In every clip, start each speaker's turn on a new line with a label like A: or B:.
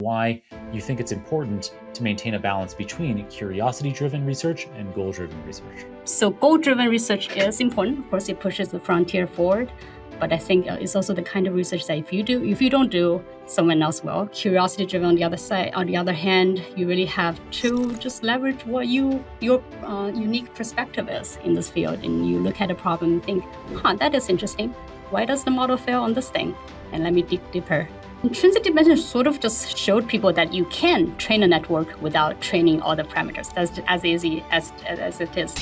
A: why you think it's important to maintain a balance between curiosity-driven research and goal-driven research.
B: So goal-driven research is important. Of course, it pushes the frontier forward. But I think it's also the kind of research that if you don't do, someone else will. Curiosity-driven on the other side. On the other hand, you really have to just leverage what your unique perspective is in this field, and you look at a problem and think, that is interesting. Why does the model fail on this thing? And let me dig deeper. Intrinsic dimension sort of just showed people that you can train a network without training all the parameters. That's as easy as it is.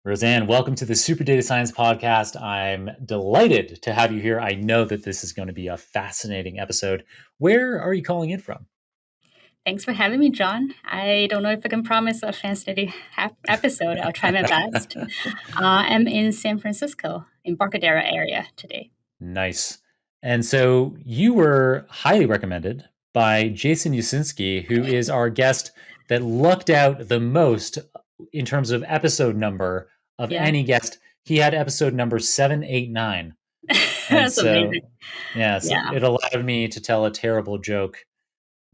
A: Rosanne, welcome to the Super Data Science Podcast. I'm delighted to have you here. I know that this is going to be a fascinating episode. Where are you calling in from?
B: Thanks for having me, John. I don't know if I can promise a fascinating episode. I'll try my best. I'm in San Francisco, Embarcadero area today.
A: Nice. And so you were highly recommended by Jason Usinski, who is our guest that lucked out the most in terms of episode number of any guest. He had episode number 789.
B: That's amazing.
A: It allowed me to tell a terrible joke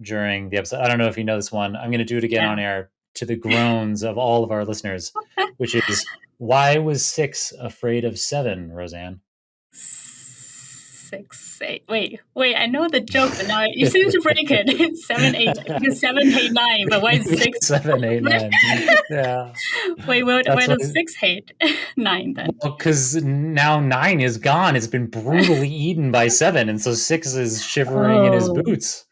A: during the episode. I don't know if you know this one. I'm going to do it again on air to the groans of all of our listeners, which is, why was 6 afraid of 7, Rosanne?
B: 6, 8. Wait, I know the joke, but now you seem to break it. 7, 8. 7, 8, 9, but why is 6?
A: 7, 8, 9. Yeah.
B: Wait, why does 6 hate 9 then?
A: Well, because now 9 is gone. It's been brutally eaten by 7, and so 6 is shivering in his boots.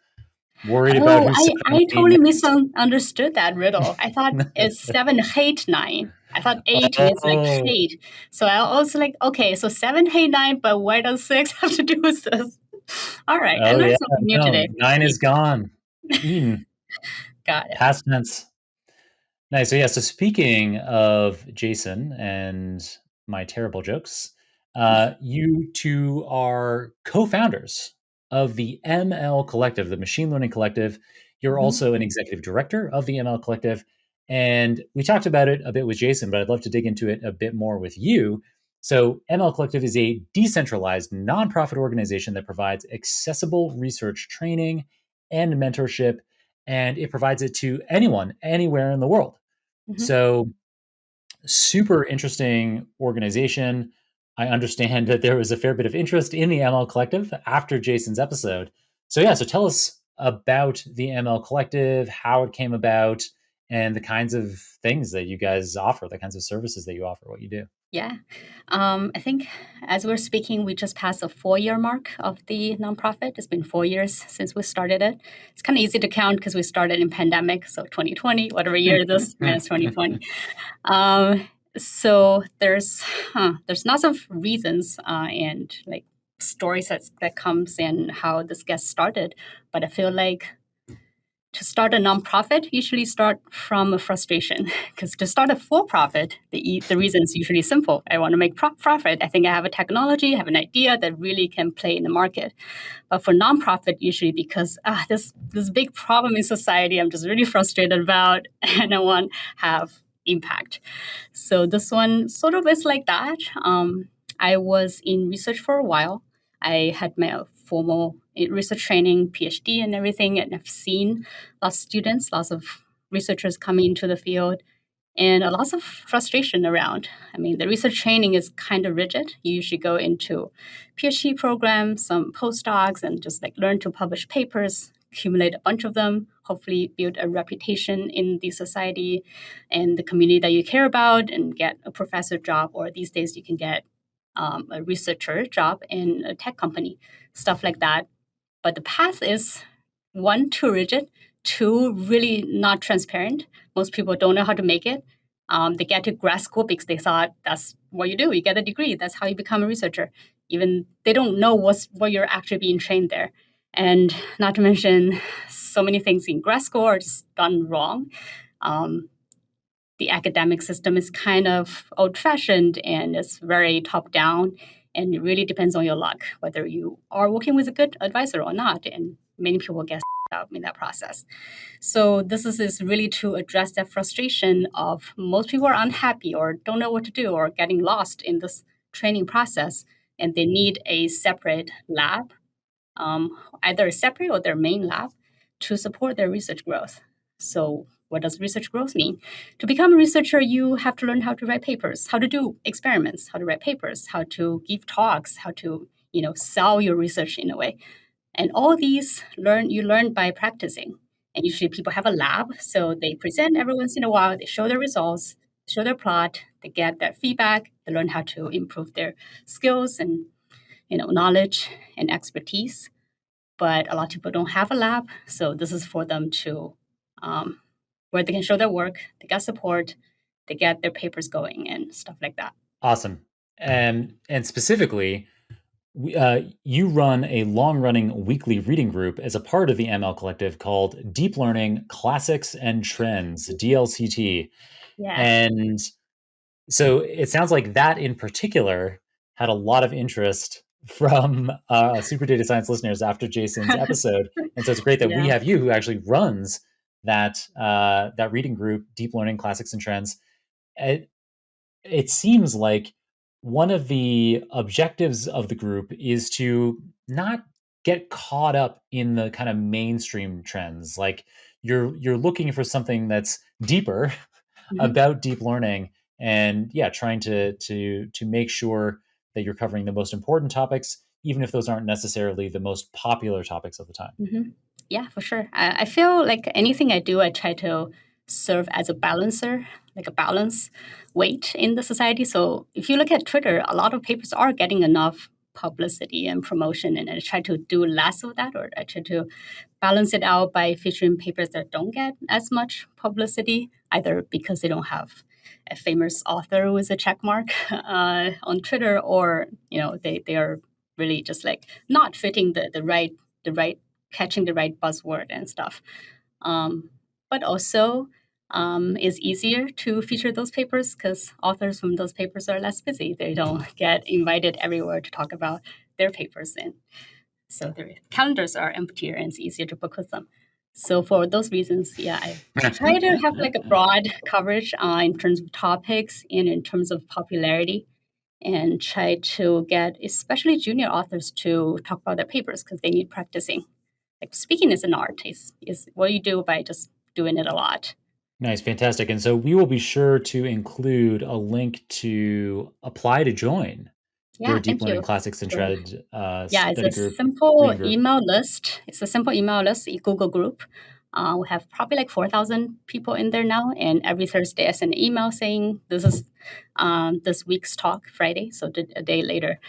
A: Worried about who's
B: I totally misunderstood that riddle. I thought it's 7 hate 9. I thought 8 is like hate. So I was like, okay, so 7 hate 9, but why does 6 have to do with this? All right, I learned something new today.
A: 9 is gone. Eaten.
B: Got it.
A: Past tense. Nice. So so speaking of Jason and my terrible jokes, you two are co-founders of the ML Collective, the Machine Learning Collective. You're also an executive director of the ML Collective. And we talked about it a bit with Jason, but I'd love to dig into it a bit more with you. So ML Collective is a decentralized nonprofit organization that provides accessible research training and mentorship, and it provides it to anyone, anywhere in the world. So super interesting organization. I understand that there was a fair bit of interest in the ML Collective after Jason's episode. So tell us about the ML Collective, how it came about, and the kinds of things that you guys offer, the kinds of services that you offer, what you do.
B: Yeah. I think as we're speaking, we just passed a 4-year mark of the nonprofit. It's been 4 years since we started it. It's kind of easy to count because we started in pandemic. So 2020, whatever year this is, 2020. So there's lots of reasons and like stories that comes in how this gets started. But I feel like to start a nonprofit usually start from a frustration, because to start a for-profit, the reason is usually simple. I want to make profit. I think I have a technology, I have an idea that really can play in the market. But for nonprofit, usually because this big problem in society I'm just really frustrated about, and I want to have impact. So this one sort of is like that. I was in research for a while. I had my formal research training, PhD and everything, and I've seen lots of students, lots of researchers coming into the field, and lots of frustration around. I mean, the research training is kind of rigid. You usually go into PhD programs, some postdocs, and just like learn to publish papers, accumulate a bunch of them, hopefully build a reputation in the society and the community that you care about, and get a professor job, or these days you can get a researcher job in a tech company, stuff like that. But the path is 1, too rigid, 2, really not transparent. Most people don't know how to make it. They get to grad school because they thought that's what you do. You get a degree. That's how you become a researcher. Even they don't know what you're actually being trained there. And not to mention, so many things in grad school are just done wrong. The academic system is kind of old-fashioned and it's very top-down, and it really depends on your luck, whether you are working with a good advisor or not, and many people get up in that process. So this is really to address that frustration of most people are unhappy or don't know what to do or getting lost in this training process. and they need a separate lab, either a separate or their main lab, to support their research growth. So what does research growth mean? To become a researcher, you have to learn how to write papers, how to do experiments, how to write papers, how to give talks, how to sell your research in a way. And all these you learn by practicing. And usually people have a lab, so they present every once in a while, they show their results, show their plot, they get their feedback, they learn how to improve their skills and knowledge and expertise. But a lot of people don't have a lab, so this is for them to where they can show their work, they get support, they get their papers going and stuff like that.
A: Awesome. And specifically, you run a long-running weekly reading group as a part of the ML Collective called Deep Learning Classics and Trends, DLCT.
B: Yeah.
A: And so it sounds like that in particular had a lot of interest from Super Data Science listeners after Jason's episode. And so it's great that we
B: Yeah.
A: have you who actually runs that reading group, Deep Learning Classics and Trends. It seems like one of the objectives of the group is to not get caught up in the kind of mainstream trends. Like you're looking for something that's deeper
B: Mhm.
A: about deep learning, and yeah, trying to make sure that you're covering the most important topics, even if those aren't necessarily the most popular topics of the time.
B: Mhm. Yeah, for sure. I feel like anything I do, I try to serve as a balancer, like a balance weight in the society. So if you look at Twitter, a lot of papers are getting enough publicity and promotion, and I try to do less of that, or I try to balance it out by featuring papers that don't get as much publicity, either because they don't have a famous author with a check mark on Twitter, or they are really just like not fitting the right catching the right buzzword and stuff. But also, it's easier to feature those papers because authors from those papers are less busy. They don't get invited everywhere to talk about their papers, and so their calendars are emptier and it's easier to book with them. So for those reasons, yeah, I try to have like a broad coverage in terms of topics and in terms of popularity, and try to get especially junior authors to talk about their papers because they need practicing. Like speaking is an art. Is what you do by just doing it a lot.
A: Nice, fantastic. And so we will be sure to include a link to apply to join your
B: Yeah,
A: Deep
B: thank
A: Learning
B: you.
A: Classics and
B: So
A: Shred
B: yeah, it's
A: study
B: a
A: group,
B: simple
A: reading group.
B: email list. It's a simple email list, a Google group. We have probably like 4,000 people in there now, and every Thursday I send an email saying this is this week's talk Friday, so a day later.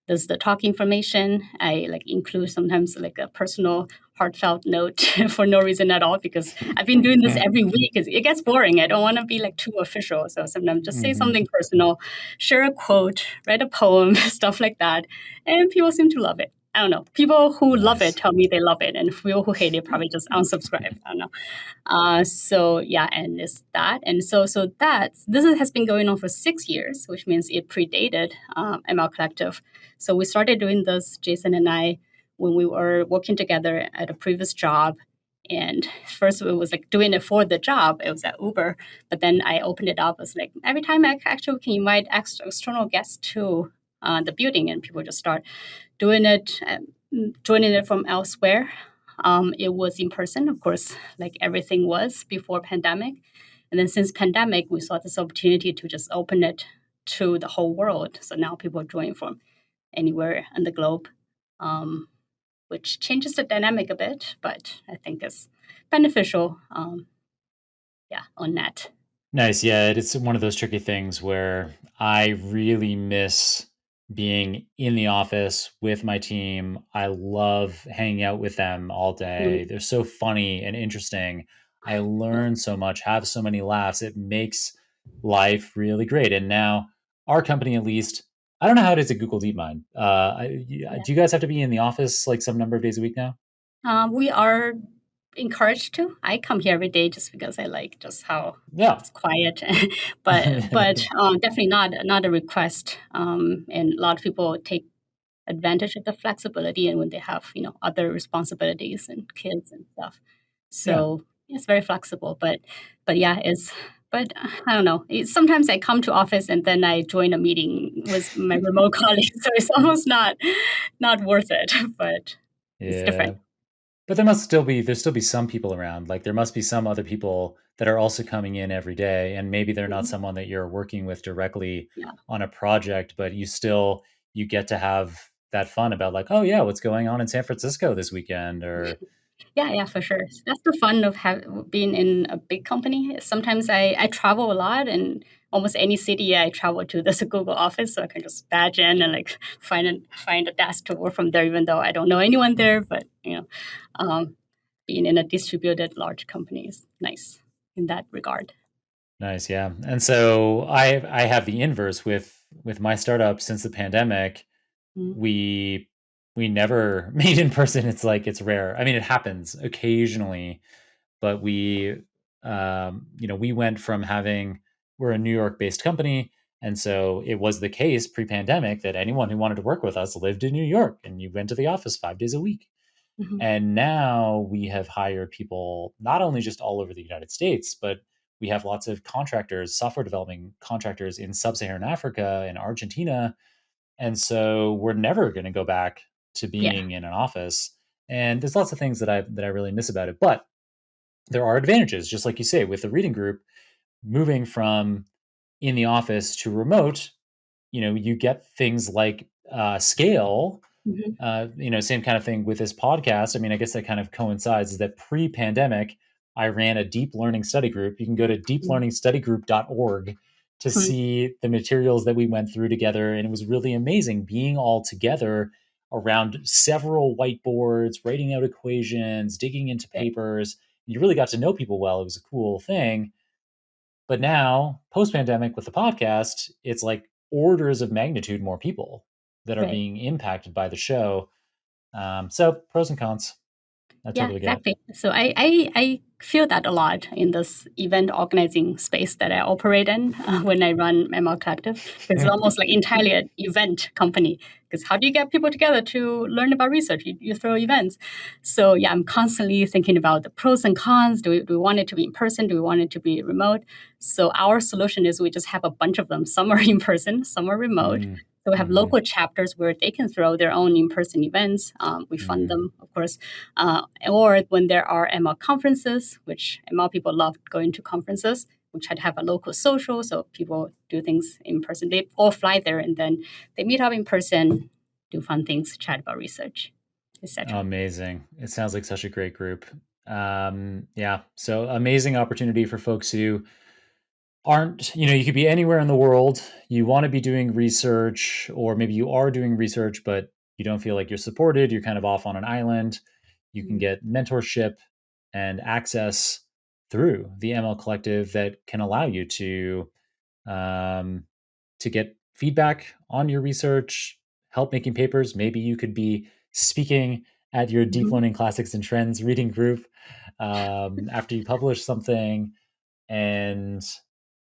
B: There's the talk information. I like include sometimes like a personal heartfelt note for no reason at all because I've been doing this every week. It gets boring. I don't want to be like too official. So sometimes just say
A: Mhm.
B: something personal, share a quote, write a poem, stuff like that. And people seem to love it. I don't know. People who love it
A: Nice.
B: tell me they love it, and people who hate it probably just unsubscribe. I don't know. So yeah, and it's that, and so that has been going on for 6 years, which means it predated ML Collective. So we started doing this, Jason and I, when we were working together at a previous job. And first it was like doing it for the job. It was at Uber, but then I opened it up. It's like every time I actually can invite external guests to the building, and people just start doing it, joining it from elsewhere. It was in person, of course, like everything was before pandemic. And then since pandemic, we saw this opportunity to just open it to the whole world. So now people join from anywhere in the globe, um, which changes the dynamic a bit, but I think is beneficial, yeah, on net.
A: Nice. Yeah, it's one of those tricky things where I really miss being in the office with my team. I love hanging out with them all day.
B: Mm,
A: They're so funny and interesting. I
B: yeah.
A: learn so much, have so many laughs. It makes life really great. And now, our company, at least, I don't know how it is at Google DeepMind. Do you guys have to be in the office like some number of days a week now?
B: We are encouraged to. I come here every day just because I like just how
A: Yeah.
B: it's quiet, but definitely not a request. And a lot of people take advantage of the flexibility, and when they have other responsibilities and kids and stuff,
A: Yeah.
B: so it's very flexible. But yeah, it's But I don't know. Sometimes I come to office and then I join a meeting with my remote colleagues, so it's almost not worth it. But it's
A: Yeah.
B: different.
A: But there's still be some people around. Like there must be some other people that are also coming in every day, and maybe they're not
B: Mhm.
A: someone that you're working with directly
B: Yeah.
A: on a project, but you get to have that fun about like, oh yeah, what's going on in San Francisco this weekend, or
B: Yeah, yeah, for sure. That's the fun of being in a big company. Sometimes I travel a lot, and almost any city I travel to, there's a Google office, so I can just badge in and like find a desk to work from there, even though I don't know anyone there. But um, being in a distributed large company is nice in that regard.
A: nice, yeah. And so I have the inverse with my startup since the pandemic.
B: Mm,
A: We we never meet in person. It's like it's rare. I mean, it happens occasionally, but we went from having we're a New York based company, and so it was the case pre-pandemic that anyone who wanted to work with us lived in New York and you went to the office 5 days a week.
B: mhm.
A: And now we have hired people not only just all over the United States, but we have lots of contractors, software development contractors in sub-Saharan Africa and Argentina, and so we're never going to go back to
B: Yeah.
A: being in an office. And there's lots of things that I really miss about it, but there are advantages, just like you say, with the reading group, moving from in the office to remote. You get things like scale.
B: Mhm.
A: Same kind of thing with this podcast. I mean, I guess that kind of coincides. Is that pre-pandemic, I ran a deep learning study group. You can go to
B: Mm,
A: deeplearningstudygroup.org to
B: mm,
A: see the materials that we went through together, and it was really amazing being all together around several whiteboards, writing out equations, digging into
B: right.
A: papers. You really got to know people well. It was a cool thing. But now, post pandemic with the podcast, it's like orders of magnitude more people that are
B: Right.
A: being impacted by the show. So, pros and cons. I
B: Yeah,
A: totally get.
B: exactly. So I feel that a lot in this event organizing space that I operate in when I run ML Collective. It's almost like entirely an event company. Because how do you get people together to learn about research? You throw events. So yeah, I'm constantly thinking about the pros and cons. Do we want it to be in person? Do we want it to be remote? So our solution is we just have a bunch of them. Some are in person, some are remote.
A: Mm,
B: So we have
A: hmm
B: local chapters where they can throw their own in-person events. We fund
A: hmm
B: them, of course, or when there are ML conferences, which ML people love going to conferences. We try to have a local social, so people do things in person. They all fly there, and then they meet up in person, do fun things, chat about research, etc.
A: Amazing. It sounds like such a great group. Yeah. So, amazing opportunity for folks who you could be anywhere in the world. You want to be doing research, or maybe you are doing research, but you don't feel like you're supported. You're kind of off on an island. You can get mentorship and access through the ML Collective that can allow you um, to get feedback on your research, help making papers. Maybe you could be speaking at your deep
B: Mhm.
A: learning classics and trends reading group after you publish something. And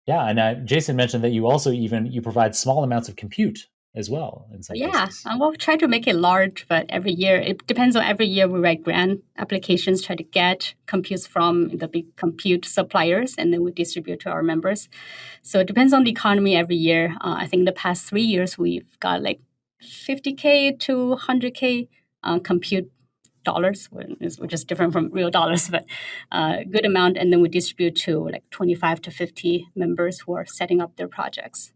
A: yeah, and Jason mentioned that you provide small amounts of compute as well in some
B: Yeah,
A: cases.
B: we'll try to make it large, but every year it depends on every year we write grant applications, try to get computes from the big compute suppliers, and then we distribute to our members. So it depends on the economy every year. I think the past 3 years we've got like 50K to 100K compute dollars, which is different from real dollars, but good amount. And then we distribute to like 25 to 50 members who are setting up their projects.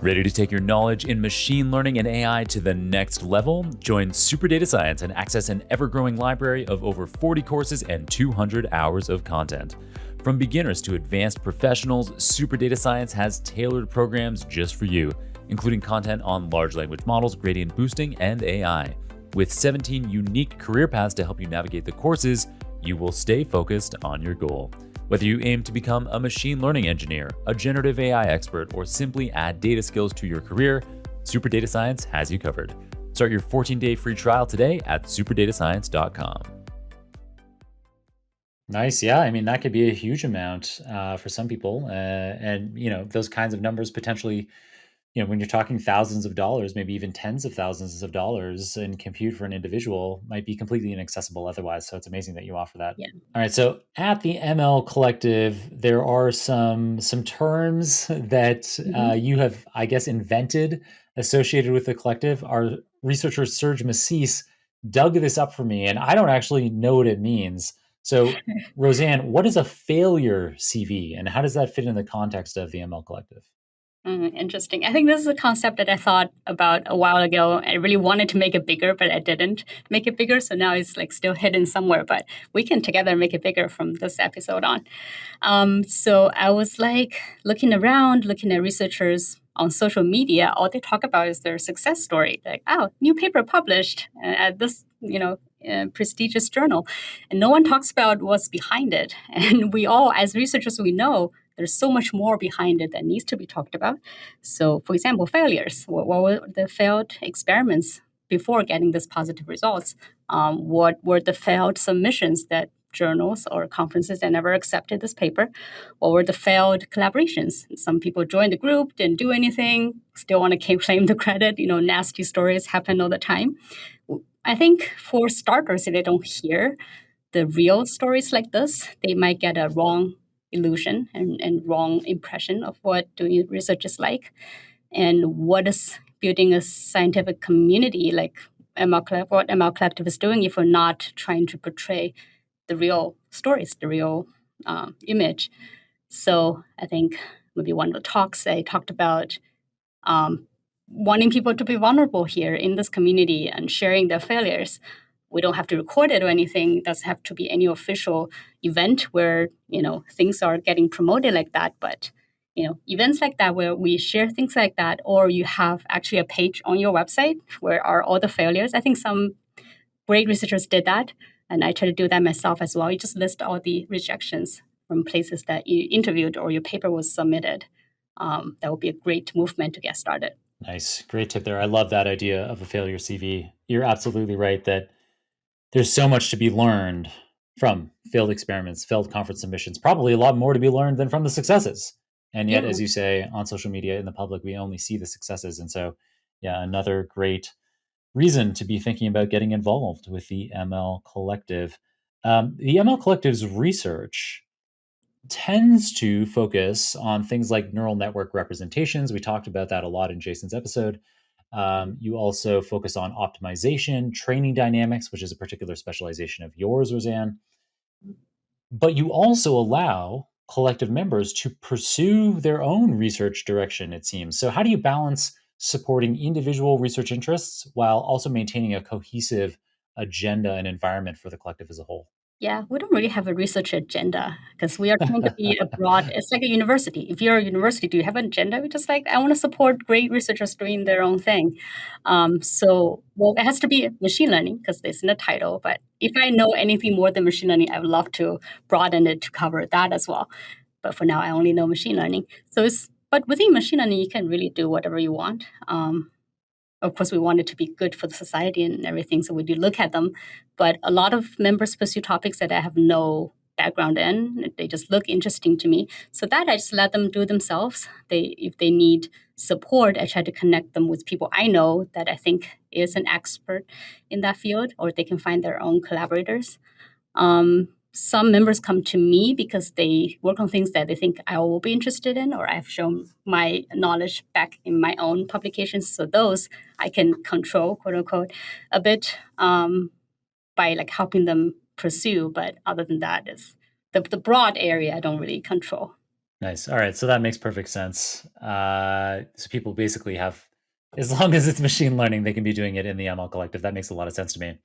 C: Ready to take your knowledge in machine learning and AI to the next level? Join Super Data Science and access an ever-growing library of over 40 courses and 200 hours of content. From beginners to advanced professionals, Super Data Science has tailored programs just for you, including content on large language models, gradient boosting, and AI. With 17 unique career paths to help you navigate the courses, you will stay focused on your goal. Whether you aim to become a machine learning engineer, a generative AI expert, or simply add data skills to your career, Super Data Science has you covered. Start your 14-day free trial today at superdatascience.com.
A: Nice. Yeah. I mean, that could be a huge amount for some people. And those kinds of numbers potentially, when you're talking thousands of dollars, maybe even tens of thousands of dollars in compute for an individual might be completely inaccessible otherwise. So it's amazing that you offer that.
B: Yeah.
A: All right. So at the ML Collective, there are some terms that you have, I guess, invented associated with the collective. Our researcher Serge Massis dug this up for me, and I don't actually know what it means. So, Rosanne, what is a failure CV, and how does that fit in the context of the ML Collective?
B: Interesting. I think this is a concept that I thought about a while ago. I really wanted to make it bigger, but I didn't make it bigger. So now it's like still hidden somewhere, but we can together make it bigger from this episode on. So I was like looking around, looking at researchers on social media. All they talk about is their success story. Like, oh, new paper published at this, prestigious journal. And no one talks about what's behind it. And we all, as researchers, we know there's so much more behind it that needs to be talked about. So, for example, failures. What were the failed experiments before getting these positive results? What were the failed submissions that journals or conferences that never accepted this paper? What were the failed collaborations? Some people joined the group, didn't do anything, still want to claim the credit. Nasty stories happen all the time. I think for starters, if they don't hear the real stories like this, they might get a wrong illusion and wrong impression of what doing research is like and what is building a scientific community like what ML Collective is doing if we're not trying to portray the real stories, the real image. So I think maybe one of the talks I talked about wanting people to be vulnerable here in this community and sharing their failures. We don't have to record it or anything. It doesn't have to be any official event where, things are getting promoted like that. But, events like that where we share things like that, or you have actually a page on your website where are all the failures. I think some great researchers did that. And I try to do that myself as well. You just list all the rejections from places that you interviewed or your paper was submitted. That would be a great movement to get started.
A: Nice. Great tip there. I love that idea of a failure CV. You're absolutely right that there's so much to be learned from failed experiments, failed conference submissions, probably a lot more to be learned than from the successes. And yet,
B: Yeah.
A: as you say, on social media in the public, we only see the successes. And so, yeah, another great reason to be thinking about getting involved with the ML Collective. The ML Collective's research tends to focus on things like neural network representations. We talked about that a lot in Jason's episode. You also focus on optimization, training dynamics, which is a particular specialization of yours, Rosanne. But you also allow collective members to pursue their own research direction, it seems. So, how do you balance supporting individual research interests while also maintaining a cohesive agenda and environment for the collective as a whole?
B: Yeah, we don't really have a research agenda because we are trying to be a broad, it's like a university. If you're a university, do you have an agenda? We're just like, I want to support great researchers doing their own thing. Well, it has to be machine learning because it's in the title. But if I know anything more than machine learning, I would love to broaden it to cover that as well. But for now, I only know machine learning. But within machine learning, you can really do whatever you want. Of course, we want it to be good for the society and everything, so we do look at them. But a lot of members pursue topics that I have no background in. They just look interesting to me. So that I just let them do themselves. If they need support, I try to connect them with people I know that I think is an expert in that field, or they can find their own collaborators. Some members come to me because they work on things that they think I will be interested in, or I've shown my knowledge back in my own publications. So those I can control, quote unquote, a bit by like helping them pursue. But other than that, is the broad area I don't really control.
A: Nice. All right. So that makes perfect sense. So people basically have, as long as it's machine learning, they can be doing it in the ML Collective. That makes a lot of sense to me.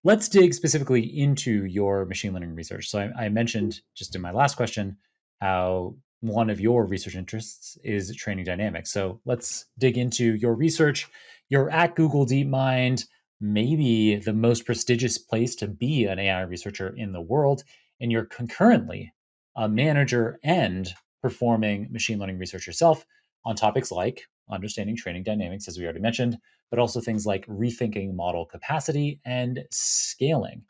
A: Let's dig specifically into your machine learning research. So I mentioned just in my last question how one of your research interests is training dynamics. So let's dig into your research. You're at Google DeepMind, maybe the most prestigious place to be an AI researcher in the world, and you're concurrently a manager and performing machine learning research yourself on topics like understanding training dynamics, as we already mentioned, but also things like rethinking model capacity and scaling.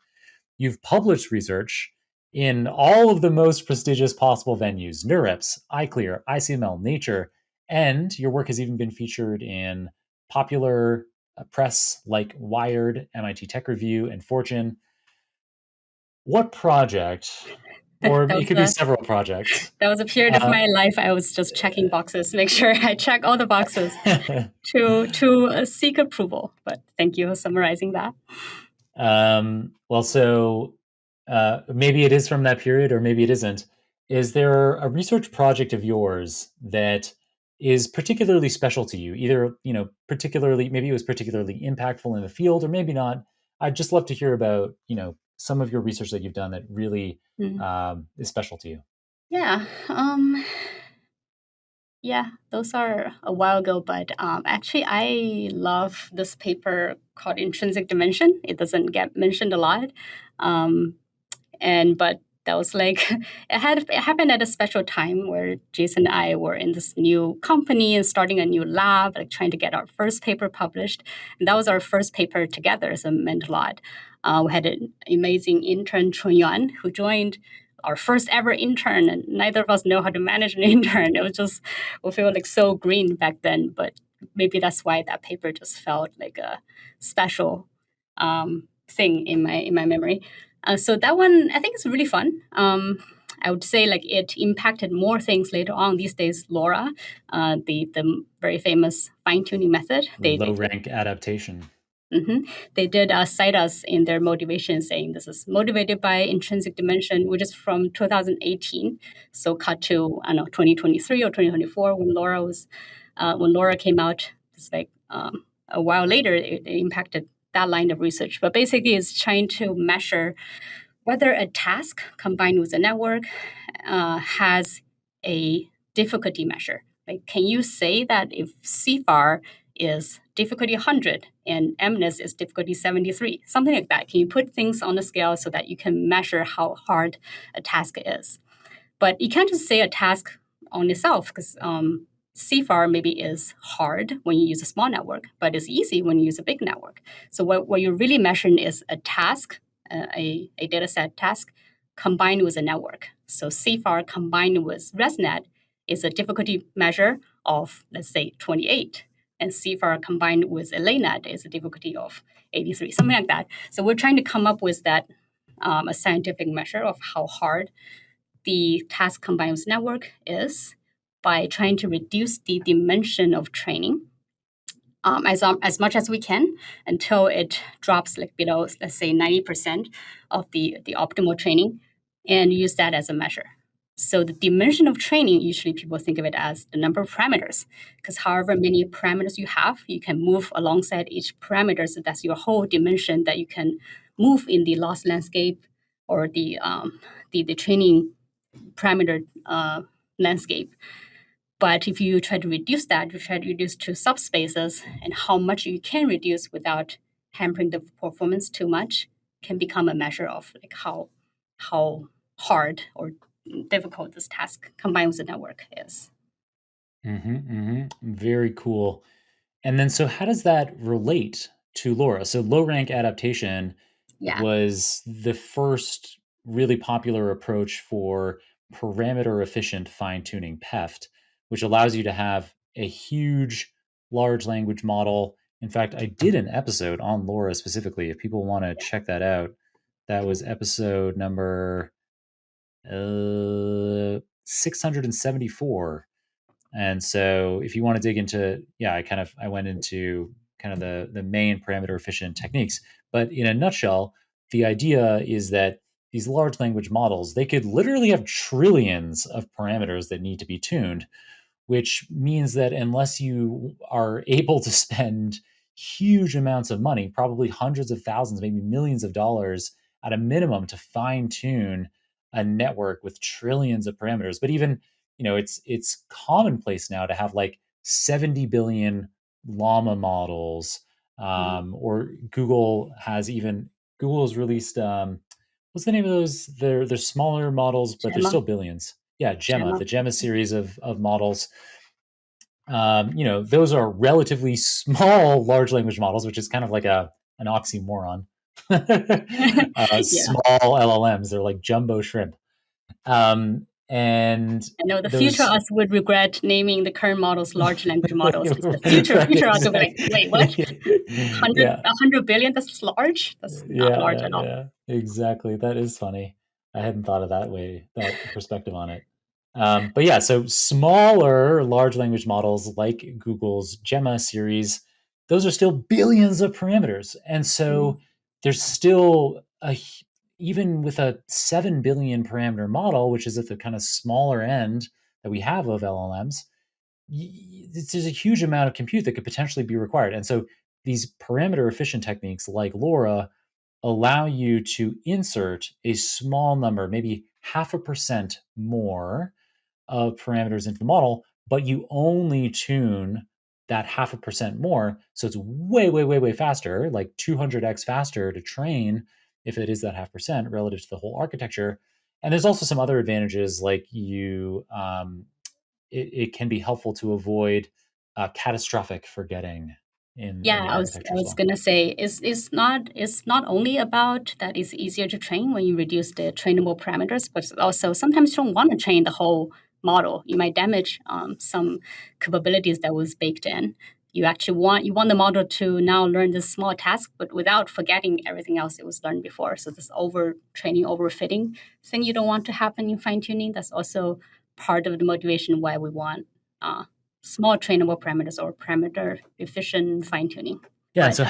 A: You've published research in all of the most prestigious possible venues: NeurIPS, ICLR, ICML, Nature, And your work has even been featured in popular press like Wired, MIT Tech Review, and Fortune. What project, or
B: That
A: it
B: was
A: could be several projects,
B: that was a period of my life I was just checking boxes, make sure I check all the boxes to seek approval. But thank you for summarizing that.
A: well, so maybe it is from that period, or maybe it isn't. Is there a research project of yours that is particularly special to you? Either, particularly, maybe it was particularly impactful in the field, or maybe not. I'd just love to hear about, some of your research that you've done that really is special to you.
B: Yeah. Yeah, those are a while ago, but actually, I love this paper called Intrinsic Dimension. It doesn't get mentioned a lot, but that was like it happened at a special time where Jason and I were in this new company and starting a new lab, like trying to get our first paper published. And that was our first paper together, so it meant a lot. We had an amazing intern, Chun Yuan, who joined, our first ever intern, and neither of us know how to manage an intern. It was just, we feel like so green back then, but maybe that's why that paper just felt like a special thing in my memory. So that one, I think, is really fun. I would say like it impacted more things later on. These days, LoRA, the very famous fine tuning method,
A: Low rank adaptation.
B: They did cite us in their motivation, saying this is motivated by intrinsic dimension, which is from 2018. So cut to, I don't know, 2023 or 2024 when LoRA came out. It's like a while later, it impacted that line of research. But basically, it's trying to measure whether a task combined with a network has a difficulty measure. Like, can you say that if CFAR is difficulty 100 and MNIST is difficulty 73, something like that? Can you put things on the scale so that you can measure how hard a task is? But you can't just say a task on itself, because CFAR maybe is hard when you use a small network, but it's easy when you use a big network. So what you're really measuring is a task, a data set task, combined with a network. So CFAR combined with ResNet is a difficulty measure of, let's say, 28. And CFAR combined with a LayNet is a difficulty of 83, something like that. So we're trying to come up with that, a scientific measure of how hard the task combined with network is, by trying to reduce the dimension of training as much as we can until it drops like below, let's say, 90% of the optimal training, and use that as a measure. So the dimension of training, usually people think of it as the number of parameters, because however many parameters you have, you can move alongside each parameter. So that's your whole dimension that you can move in the loss landscape, or the training parameter landscape. But if you try to reduce that, you try to reduce to subspaces, and how much you can reduce without hampering the performance too much can become a measure of like how hard or difficult this task combined with the network is.
A: Very cool. And then, so how does that relate to LoRA? So low rank adaptation was the first really popular approach for parameter efficient fine tuning PEFT, which allows you to have a huge large language model. In fact, I did an episode on LoRA specifically. If people want to check that out, that was episode number 674. And so if you want to dig into, I went into kind of the main parameter efficient techniques. But in a nutshell, the idea is that these large language models, they could literally have trillions of parameters that need to be tuned, which means that unless you are able to spend huge amounts of money, probably hundreds of thousands, maybe millions of dollars at a minimum, to fine tune a network with trillions of parameters. But even, it's commonplace now to have like 70 billion llama models, or Google has released, what's the name of those? They're smaller models, but they're still billions. Yeah, Gemma, the Gemma series of models. Those are relatively small large language models, which is kind of like an oxymoron. Small LLMs, they're like jumbo shrimp. And
B: I know the future
A: those
B: us would regret naming the current models large language models. The
A: right,
B: future us would be like, wait, what?
A: yeah,
B: 100 billion? That's large? That's not large at all.
A: yeah, exactly. That is funny. I hadn't thought of that perspective on it. But yeah, so smaller large language models like Google's Gemma series, those are still billions of parameters. And so there's still even with a 7 billion parameter model, which is at the kind of smaller end that we have of LLMs, there's a huge amount of compute that could potentially be required. And so these parameter efficient techniques like LoRA allow you to insert a small number, maybe 0.5% more of parameters into the model, but you only tune that 0.5% more. So it's way, way, way, way faster, like 200x faster to train if it is that 0.5% relative to the whole architecture. And there's also some other advantages, like it can be helpful to avoid catastrophic forgetting in
B: Yeah,
A: the
B: I was
A: architecture
B: I
A: as
B: was
A: well.
B: gonna say it's not only about that it's easier to train when you reduce the trainable parameters, but also sometimes you don't want to train the whole model. You might damage some capabilities that was baked in. You want the model to now learn this small task, but without forgetting everything else it was learned before. So this overtraining, overfitting thing you don't want to happen in fine tuning. That's also part of the motivation why we want small trainable parameters or parameter efficient fine tuning.
A: Yeah, and
B: But
A: so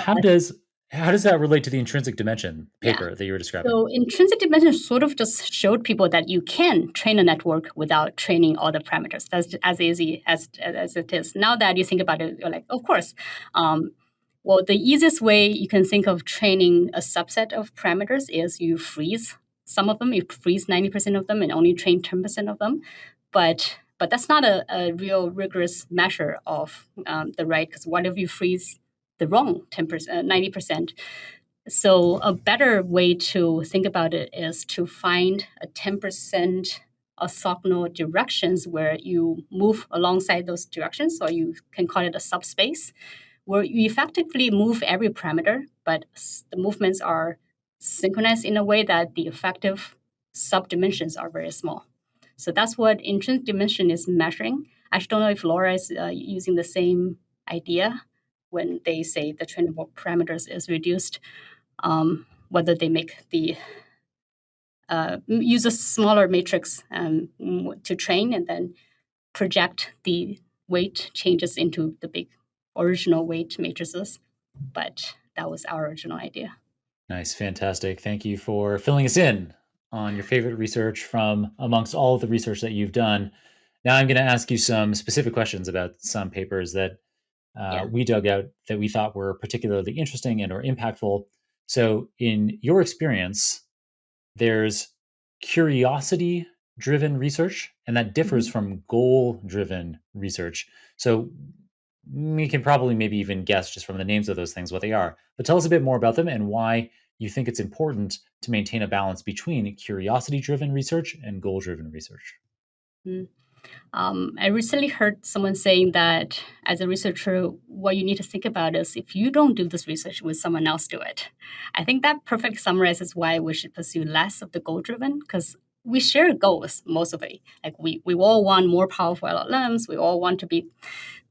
A: how does that relate to the intrinsic dimension
B: yeah,
A: paper that you were describing?
B: so intrinsic dimension sort of just showed people that you can train a network without training all the parameters. That's as easy as it is. Now that you think about it, you're like, of course. Well, the easiest way you can think of training a subset of parameters is you freeze some of them. You freeze 90% of them and only train 10% of them. But that's not a real rigorous measure of the right, because what if you freeze the wrong 10%, 90%? So a better way to think about it is to find a 10% orthogonal directions where you move alongside those directions, or you can call it a subspace, where you effectively move every parameter, but the movements are synchronized in a way that the effective subdimensions are very small. So that's what intrinsic dimension is measuring. I actually don't know if LoRA is using the same idea when they say the trainable parameters is reduced, whether they make the use a smaller matrix to train and then project the weight changes into the big original weight matrices. But that was our original idea.
A: Nice, fantastic. Thank you for filling us in on your favorite research from amongst all of the research that you've done. Now I'm going to ask you some specific questions about some papers that
B: Yeah.
A: we dug out that we thought were particularly interesting and or impactful. So, in your experience, there's curiosity driven research, and that differs
B: Mhm.
A: from goal driven research. So, we can probably maybe even guess just from the names of those things what they are. But tell us a bit more about them and why you think it's important to maintain a balance between curiosity driven research and goal driven research.
B: Mm. I recently heard someone saying that as a researcher, what you need to think about is if you don't do this research, will someone else do it? I think that perfectly summarizes why we should pursue less of the goal driven, because we share goals mostly. Like we all want more powerful LLMs. We all want to be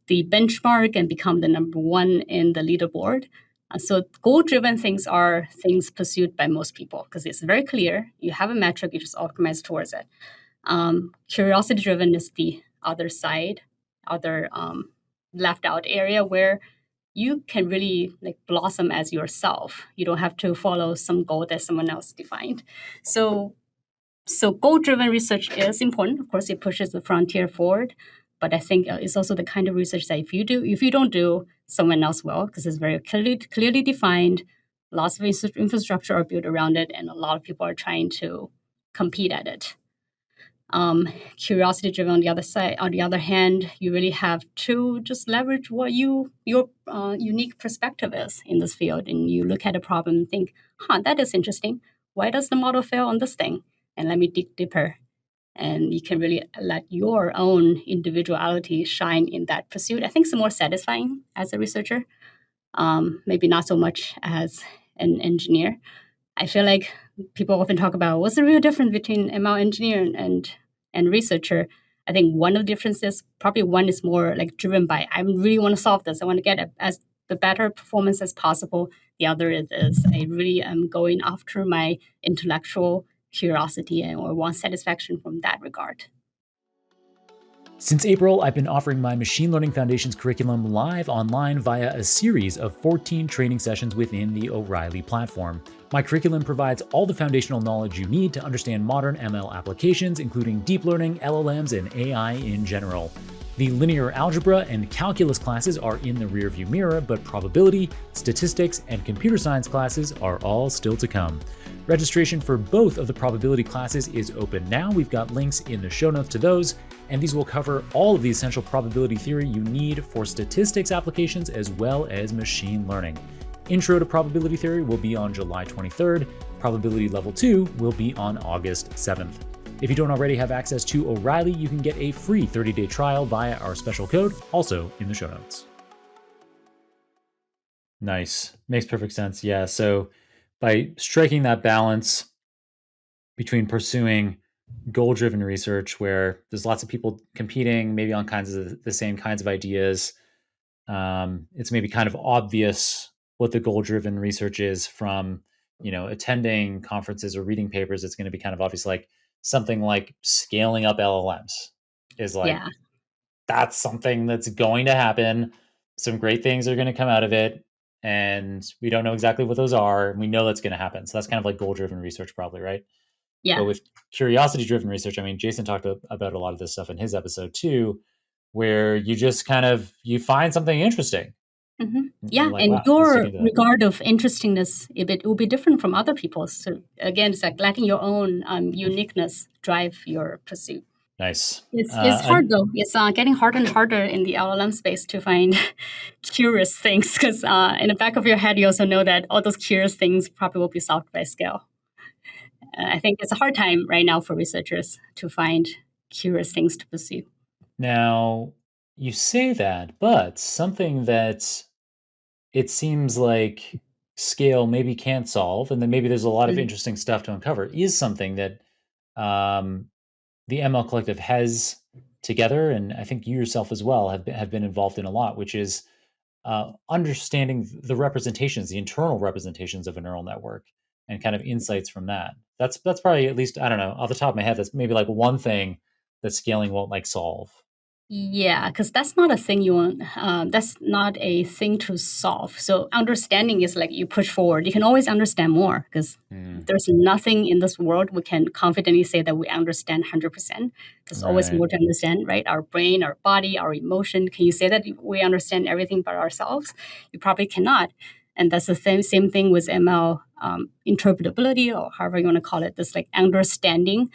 B: the benchmark and become the number one in the leaderboard. So goal-driven things are things pursued by most people because it's very clear. You have a metric, you just optimize towards it. Curiosity-driven is the other side, other left out area where you can really like blossom as yourself. You don't have to follow some goal that someone else defined. So goal-driven research is important. Of course, it pushes the frontier forward. But I think it's also the kind of research that if you don't do, someone else will, because it's very clearly defined. Lots of infrastructure are built around it, and a lot of people are trying to compete at it. Curiosity driven on the other side. On the other hand, you really have to just leverage what your unique perspective is in this field, and you look at a problem and think, "Huh, that is interesting. Why does the model fail on this thing?" And let me dig deeper. And you can really let your own individuality shine in that pursuit. I think it's more satisfying as a researcher, maybe not so much as an engineer. I feel like people often talk about what's the real difference between ML engineer and and researcher, I think one of the differences, probably one is more like driven by, I really want to solve this. I want to get as the better performance as possible. The other is I really am going after my intellectual curiosity or want satisfaction from that regard.
C: Since April, I've been offering my Machine Learning Foundations curriculum live online via a series of 14 training sessions within the O'Reilly platform. My curriculum provides all the foundational knowledge you need to understand modern ML applications, including deep learning, LLMs, and AI in general. The linear algebra and calculus classes are in the rearview mirror, but probability, statistics, and computer science classes are all still to come. Registration for both of the probability classes is open now. We've got links in the show notes to those, and these will cover all of the essential probability theory you need for statistics applications as well as machine learning. Intro to probability theory will be on July 23rd. Probability level 2 will be on August 7th. If you don't already have access to O'Reilly, you can get a free 30-day trial via our special code, also in the show notes. Nice. Makes perfect sense. Yeah. So by striking that balance between pursuing goal-driven research, where there's lots of people competing, maybe on kinds of the same kinds of ideas, it's maybe kind of obvious what the goal-driven research is from, attending conferences or reading papers. It's going to be kind of obvious, like something like scaling up LLMs is like,
B: Yeah.
A: that's something that's going to happen. Some great things are going to come out of it. And we don't know exactly what those are. And we know that's going to happen. So that's kind of like goal-driven research probably, right?
B: Yeah.
A: But with curiosity-driven research, I mean, Jason talked about a lot of this stuff in his episode too, where you just you find something interesting.
B: Mm-hmm.
A: And
B: Yeah,
A: you're like,
B: and
A: wow, let's dig
B: your
A: into that.
B: regard of interestingness, it will be different from other people's. So again, it's like letting your own uniqueness drive your pursuit.
A: Nice.
B: It's hard though. It's getting harder and harder in the LLM space to find curious things because in the back of your head, you also know that all those curious things probably will be solved by scale. I think it's a hard time right now for researchers to find curious things to pursue.
A: Now, you say that, but something that it seems like scale maybe can't solve, and then maybe there's a lot of
B: Mm.
A: interesting stuff to uncover, is something that um, the ML Collective has together, and I think you yourself as well have been involved in a lot, which is understanding the representations, the internal representations of a neural network, and kind of insights from that. That's probably, at least, I don't know, off the top of my head, that's maybe like one thing that scaling won't like solve.
B: Yeah, because that's not a thing you want. That's not a thing to solve. So understanding is like you push forward. You can always understand more because there's nothing in this world we can confidently say that we understand 100%. There's always
A: Right.
B: more to understand, right? Our brain, our body, our emotion. Can you say that we understand everything but ourselves? You probably cannot. And that's the same thing with ML interpretability, or however you want to call it. This like understanding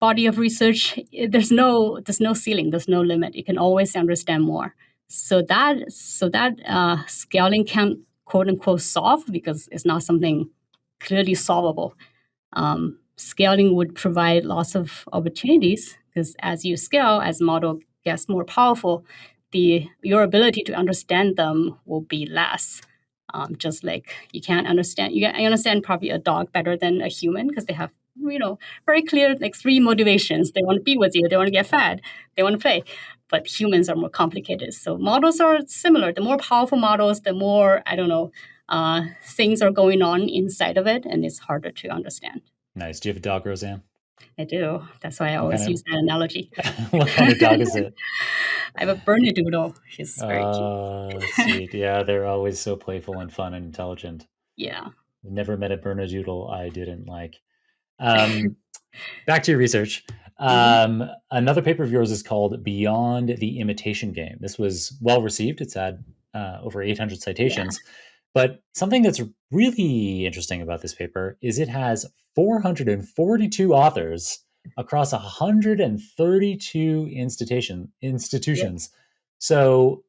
B: body of research, there's no ceiling, there's no limit. You can always understand more. So that scaling can't quote unquote solve because it's not something clearly solvable. Scaling would provide lots of opportunities because as you scale, as model gets more powerful, your ability to understand them will be less. Just like you understand probably a dog better than a human because they have very clear like three motivations. They want to be with you, they want to get fed, they want to play. But humans are more complicated. So models are similar. The more powerful models, the more things are going on inside of it, and it's harder to understand.
A: Nice. Do you have a dog, Rosanne?
B: I do. That's why I
A: What
B: always
A: kind of-
B: use that analogy.
A: What kind of dog is it?
B: I have a Bernedoodle. She's very cute.
A: Sweet. Yeah, they're always so playful and fun and intelligent.
B: Yeah.
A: Never met a Bernedoodle I didn't like. Back to your research. Another paper of yours is called Beyond the Imitation Game. This was well received. It's had over 800 citations. Yeah. But something that's really interesting about this paper is it has 442 authors across 132 institutions. Yep. So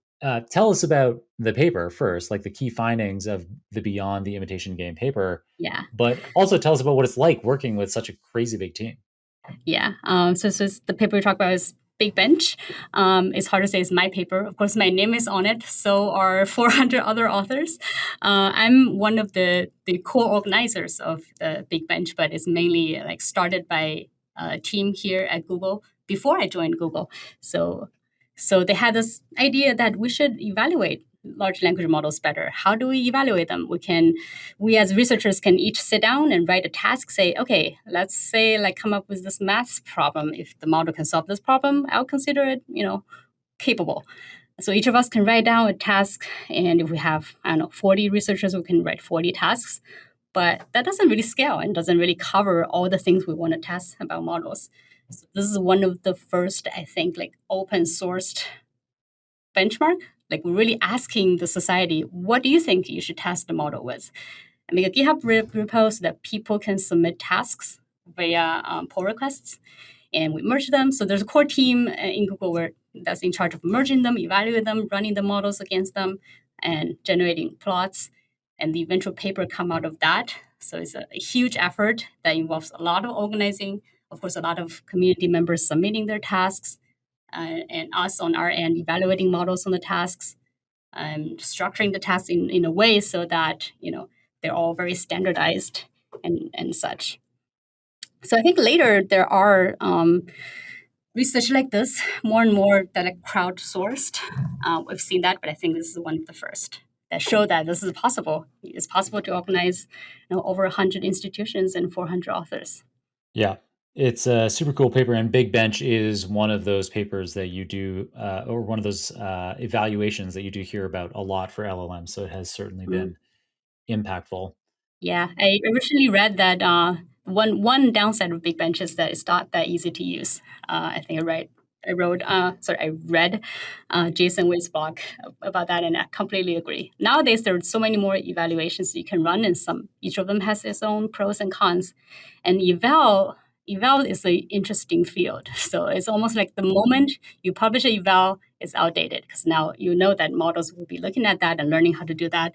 A: tell us about the paper first, like the key findings of the Beyond the Imitation Game paper.
B: Yeah.
A: But also tell us about what it's like working with such a crazy big team.
B: Yeah. So the paper we talk about is Big Bench. It's hard to say it's my paper. Of course, my name is on it. So are 400 other authors. I'm one of the co-organizers of the Big Bench, but it's mainly like started by team here at Google before I joined Google. So they had this idea that we should evaluate large language models better. How do we evaluate them? We as researchers can each sit down and write a task, say, okay, let's say like come up with this math problem. If the model can solve this problem, I'll consider it, capable. So each of us can write down a task, and if we have, 40 researchers, we can write 40 tasks. But that doesn't really scale and doesn't really cover all the things we want to test about models. So this is one of the first, I think, like open sourced benchmark. Like we're really asking the society, what do you think you should test the model with? And make a GitHub repo so that people can submit tasks via pull requests, and we merge them. So there's a core team in Google that's in charge of merging them, evaluating them, running the models against them, and generating plots. And the eventual paper come out of that. So it's a huge effort that involves a lot of organizing, of course, a lot of community members submitting their tasks, and us on our end evaluating models on the tasks, and structuring the tasks in a way so that they're all very standardized and such. So I think later there are research like this more and more that are crowdsourced. We've seen that, but I think this is one of the first that show that this is possible. It's possible to organize over 100 institutions and 400 authors.
A: Yeah, it's a super cool paper, and Big Bench is one of those papers that you do, or one of those evaluations that you do hear about a lot for LLM. So it has certainly been impactful.
B: Yeah, I originally read that one downside of Big Bench is that it's not that easy to use. I think I read Jason Wei's blog about that, and I completely agree. Nowadays, there are so many more evaluations you can run, and each of them has its own pros and cons. And eval is an interesting field. So it's almost like the moment you publish an eval, it's outdated because now you know that models will be looking at that and learning how to do that.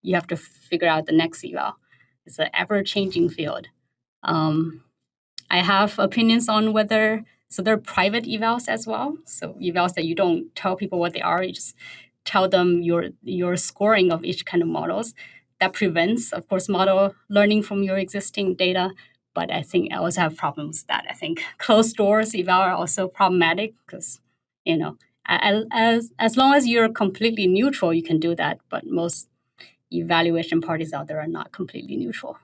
B: You have to figure out the next eval. It's an ever-changing field. I have opinions on whether, so there are private evals as well. So evals that you don't tell people what they are, you just tell them your scoring of each kind of models. That prevents, of course, model learning from your existing data. But I think I also have problems with that. I think closed doors eval are also problematic because, as long as you're completely neutral, you can do that. But most evaluation parties out there are not completely neutral.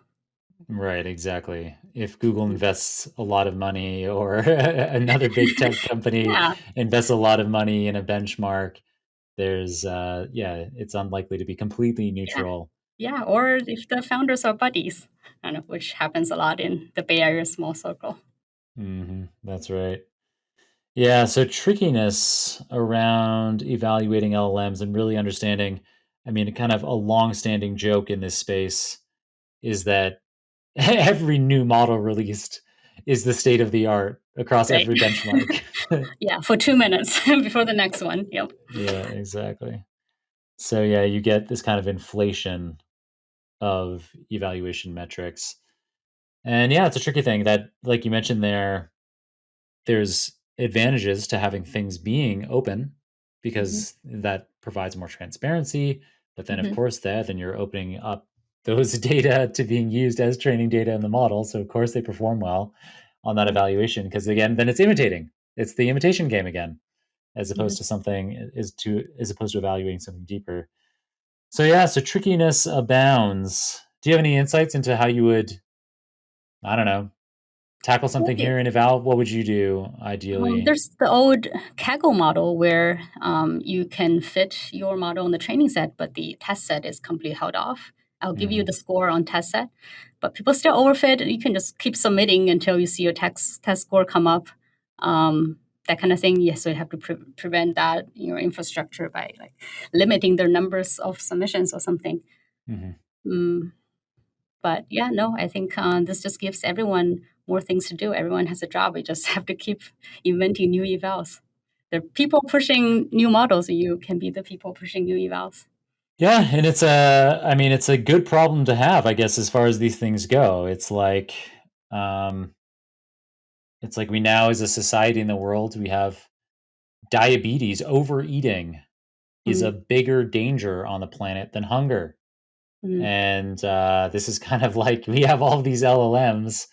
A: Right, exactly. If Google invests a lot of money, or another big tech company invests a lot of money in a benchmark, there's it's unlikely to be completely neutral.
B: Yeah, or if the founders are buddies, which happens a lot in the Bay Area small circle.
A: That's right. Yeah, so trickiness around evaluating LLMs and really understanding, I mean, kind of a long-standing joke in this space is that every new model released is the state of the art across
B: Right.
A: every benchmark.
B: Yeah, for 2 minutes before the next one. Yep.
A: Yeah, exactly. So yeah, you get this kind of inflation of evaluation metrics. And yeah, it's a tricky thing that, like you mentioned there's advantages to having things being open because that provides more transparency. But then, of course, then you're opening up those data to being used as training data in the model. So, of course, they perform well on that evaluation because, again, then it's imitating. It's the imitation game again, as opposed to evaluating something deeper. So, yeah, so trickiness abounds. Do you have any insights into how you would, I don't know, tackle something here in eval? What would you do ideally?
B: There's the old Kaggle model where you can fit your model on the training set, but the test set is completely held off. I'll give you the score on test set, but people still overfit. You can just keep submitting until you see your test score come up. That kind of thing. Yes, so you have to prevent that in your infrastructure by like limiting their numbers of submissions or something. But yeah, no, I think this just gives everyone more things to do. Everyone has a job. We just have to keep inventing new evals. There are people pushing new models. You can be the people pushing new evals.
A: Yeah, and it's a good problem to have, I guess, as far as these things go. It's like we now, as a society in the world, we have diabetes. Overeating is a bigger danger on the planet than hunger. And this is kind of like we have all these LLMs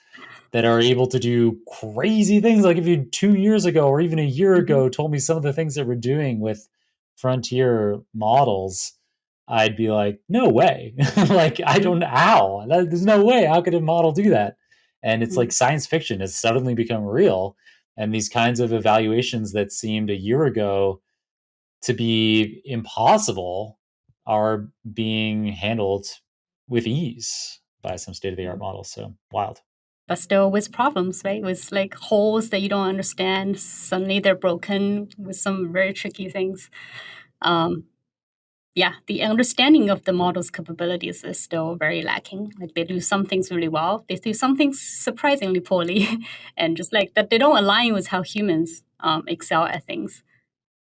A: that are able to do crazy things. Like if you 2 years ago or even a year ago told me some of the things that we're doing with frontier models, I'd be like, no way. Like, I don't know how. There's no way. How could a model do that? And it's like science fiction has suddenly become real. And these kinds of evaluations that seemed a year ago to be impossible are being handled with ease by some state of the art models. So wild.
B: But still with problems, right? With like holes that you don't understand. Suddenly they're broken with some very tricky things. Yeah, the understanding of the model's capabilities is still very lacking. Like they do some things really well, they do some things surprisingly poorly, and just like that, they don't align with how humans excel at things.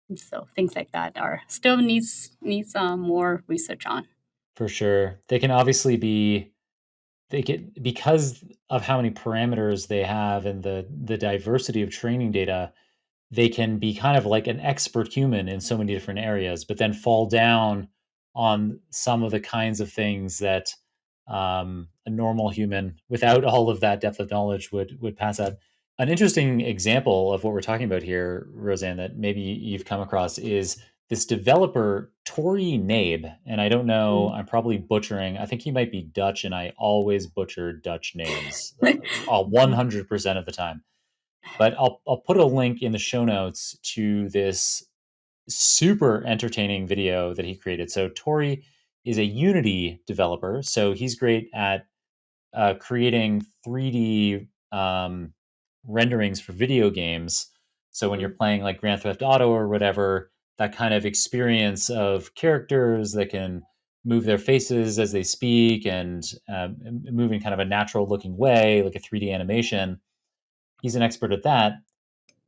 B: And so things like that are still needs more research on.
A: For sure. They can obviously be they get because of how many parameters they have and the diversity of training data, they can be kind of like an expert human in so many different areas, but then fall down on some of the kinds of things that a normal human without all of that depth of knowledge would pass out. An interesting example of what we're talking about here, Rosanne, that maybe you've come across is this developer Tori Nabe, and I don't know, I'm probably butchering. I think he might be Dutch, and I always butcher Dutch names 100% of the time. But I'll put a link in the show notes to this super entertaining video that he created. So Tori is a Unity developer, so he's great at creating 3D renderings for video games. So when you're playing like Grand Theft Auto or whatever, that kind of experience of characters that can move their faces as they speak and move in kind of a natural looking way, like a 3D animation. He's an expert at that.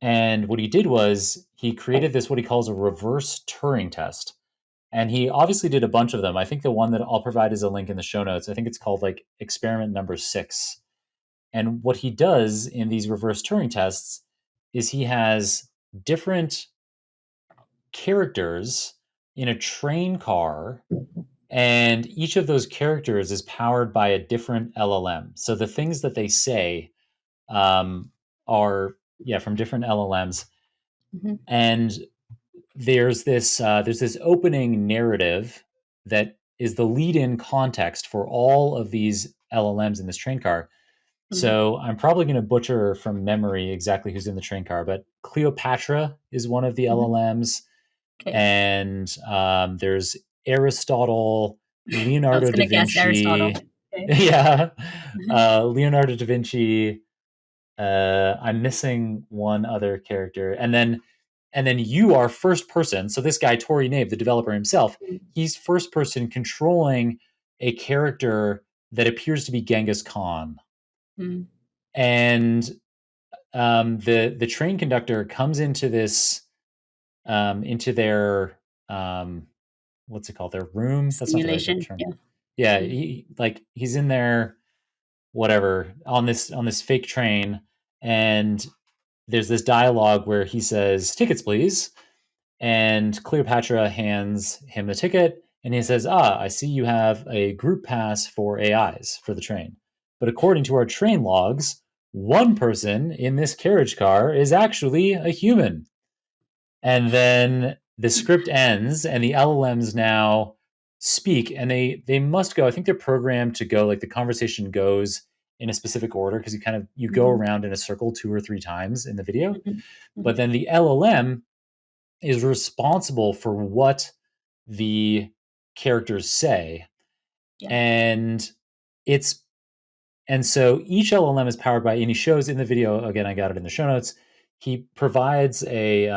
A: And what he did was he created this, what he calls a reverse Turing test. And he obviously did a bunch of them. I think the one that I'll provide is a link in the show notes. I think it's called like experiment number 6. And what he does in these reverse Turing tests is he has different characters in a train car, and each of those characters is powered by a different LLM. So the things that they say are from different LLMs. And there's this opening narrative that is the lead-in context for all of these LLMs in this train car. So I'm probably going to butcher from memory exactly who's in the train car, but Cleopatra is one of the LLMs, and there's Aristotle,
B: I was
A: Leonardo
B: going
A: da
B: to guess Aristotle.
A: Vinci. Yeah, Leonardo da Vinci. I'm missing one other character, and then you are first person. So this guy Tori Nabe, the developer himself, he's first person controlling a character that appears to be Genghis Khan. And the train conductor comes into this into their what's it called, their room. That's not the right
B: Simulation.
A: term. Yeah, he's in there, whatever, on this fake train, and there's this dialogue where he says, "Tickets, please." And Cleopatra hands him the ticket, and he says, "Ah, I see you have a group pass for AIs for the train. But according to our train logs, one person in this carriage car is actually a human." And then the script ends, and the LLMs now speak, and they must go. I think they're programmed to go, like the conversation goes in a specific order, because you go around in a circle 2 or 3 times in the video. But then the LLM is responsible for what the characters say. And so each LLM is powered by, and he shows in the video, again, I got it in the show notes, he provides he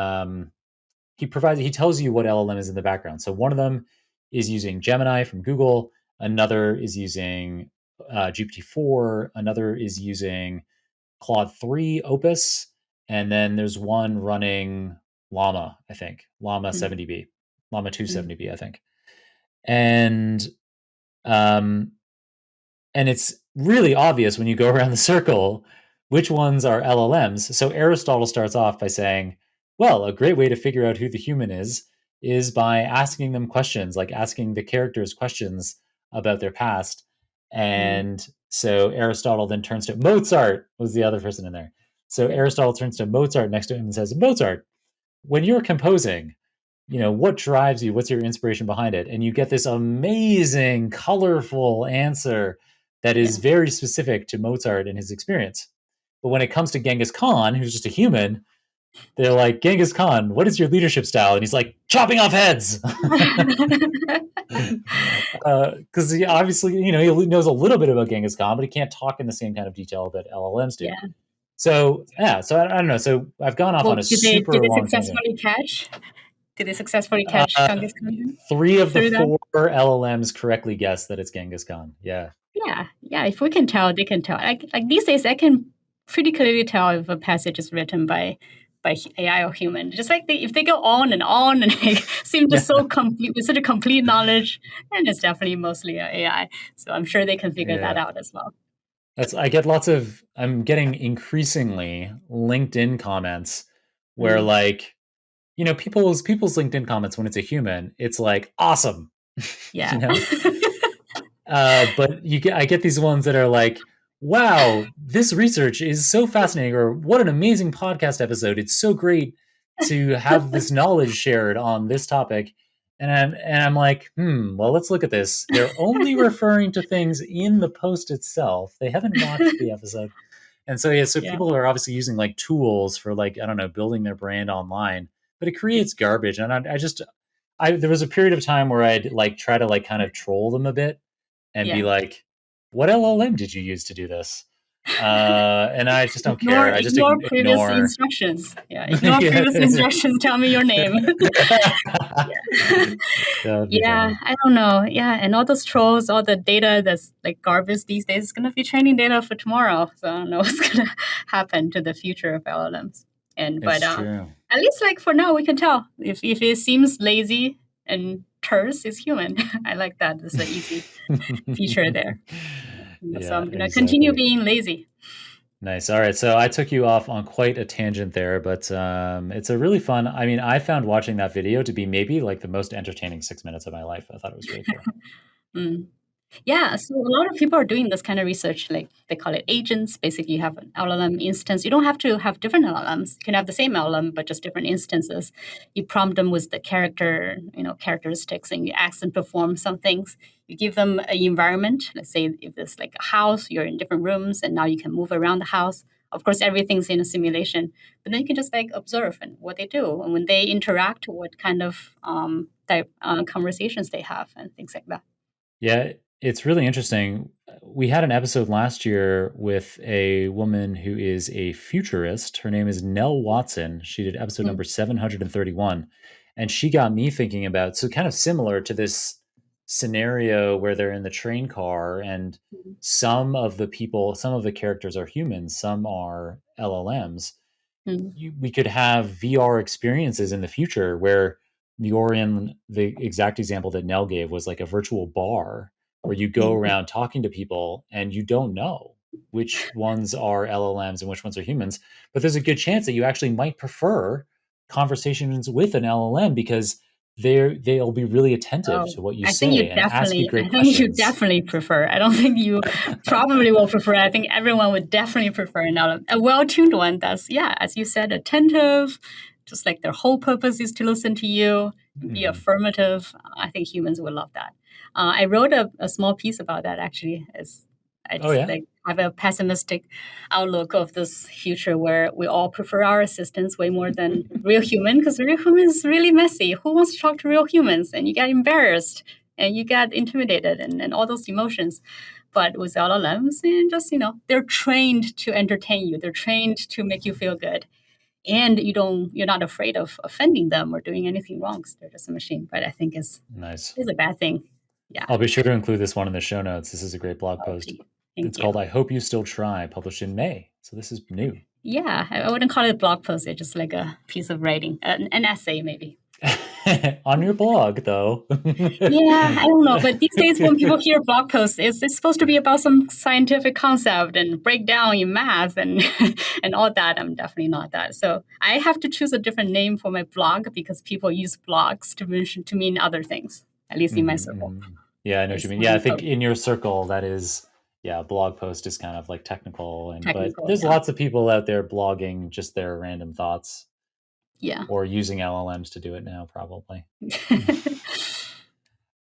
A: tells you what LLM is in the background. So one of them is using Gemini from Google, another is using GPT-4, another is using Claude 3 Opus, and then there's one running Llama, I think. Llama 70B. Llama 270B, I think. And it's really obvious when you go around the circle which ones are LLMs. So Aristotle starts off by saying, well, a great way to figure out who the human is by asking them questions, like asking the characters questions about their past. And So Aristotle then turns to Mozart, was the other person in there. So Aristotle turns to Mozart next to him and says, Mozart, when you're composing, what drives you? What's your inspiration behind it? And you get this amazing, colorful answer that is very specific to Mozart and his experience. But when it comes to Genghis Khan, who's just a human, they're like, Genghis Khan, what is your leadership style? And he's like, chopping off heads. Because he obviously, he knows a little bit about Genghis Khan, but he can't talk in the same kind of detail that LLMs do.
B: Yeah.
A: So I don't know. So I've gone off on a super long tangent.
B: Did they successfully catch Genghis Khan?
A: 3 of the 4 LLMs correctly guessed that it's Genghis Khan. Yeah.
B: Yeah. If we can tell, they can tell. Like these days, I can pretty clearly tell if a passage is written by AI or human. Just like if they go on and they seem to so complete with such a complete knowledge, and it's definitely mostly AI. So I'm sure they can figure that out as well.
A: I'm getting increasingly LinkedIn comments where people's LinkedIn comments when it's a human, it's like awesome.
B: Yeah.
A: But I get these ones that are like, wow, this research is so fascinating, or what an amazing podcast episode. It's so great to have this knowledge shared on this topic. And I'm like, well, let's look at this. They're only referring to things in the post itself. They haven't watched the episode. And so, people are obviously using like tools for like, I don't know, building their brand online, but it creates garbage. And there was a period of time where I'd like try to like kind of troll them a bit and be like, what LLM did you use to do this? And I just don't care. I just
B: ignore previous instructions. Ignore previous instructions. Tell me your name. I don't know. And all those trolls, all the data that's like garbage these days is going to be training data for tomorrow. So I don't know what's going to happen to the future of LLMs. But at least like for now, we can tell if it seems lazy and terse is human. I like that. It's an easy feature there. So I'm going to continue being lazy.
A: Nice. All right. So I took you off on quite a tangent there, but it's a really fun. I mean, I found watching that video to be maybe like the most entertaining 6 minutes of my life. I thought it was really cool.
B: Yeah, so a lot of people are doing this kind of research, like they call it agents. Basically, you have an LLM instance. You don't have to have different LLMs. You can have the same LLM, but just different instances. You prompt them with the characteristics, and you ask them to perform some things. You give them an environment. Let's say if there's like a house, you're in different rooms, and now you can move around the house. Of course, everything's in a simulation, but then you can just like observe and what they do, and when they interact, what kind of conversations they have, and things like that.
A: Yeah. It's really interesting. We had an episode last year with a woman who is a futurist. Her name is Nell Watson. She did episode number 731. And she got me thinking about, so kind of similar to this scenario where they're in the train car and some of the characters are humans, some are LLMs. We could have VR experiences in the future where you're in the exact example that Nell gave was like a virtual bar where you go around talking to people and you don't know which ones are LLMs and which ones are humans. But there's a good chance that you actually might prefer conversations with an LLM because they'll be really attentive to what you say and ask you great questions.
B: You definitely prefer. I don't think you probably will prefer. I think everyone would definitely prefer an LLM, a well-tuned one that's, as you said, attentive, just like their whole purpose is to listen to you, be affirmative. I think humans would love that. I wrote a small piece about that, actually. I just have a pessimistic outlook of this future where we all prefer our assistants way more than real human, because real human is really messy. Who wants to talk to real humans? And you get embarrassed and you get intimidated and all those emotions. But with LLMs, and just, they're trained to entertain you. They're trained to make you feel good. And you're not afraid of offending them or doing anything wrong because they're just a machine. But I think it's a bad thing. Yeah.
A: I'll be sure to include this one in the show notes. This is a great blog post. It's called I Hope You Still Try, published in May. So this is new.
B: Yeah, I wouldn't call it a blog post. It's just like a piece of writing, an essay maybe.
A: On your blog, though.
B: Yeah, I don't know. But these days when people hear blog posts, it's supposed to be about some scientific concept and breakdown in math and and all that. I'm definitely not that. So I have to choose a different name for my blog because people use blogs to mean other things, at least in my circle.
A: Yeah, I know what you mean. Yeah, I think in your circle, that is Yeah, a blog post is kind of like technical, but
B: Technical,
A: there's
B: yeah.
A: lots of people out there blogging just their random thoughts
B: Yeah.
A: or using LLMs to do it now, probably.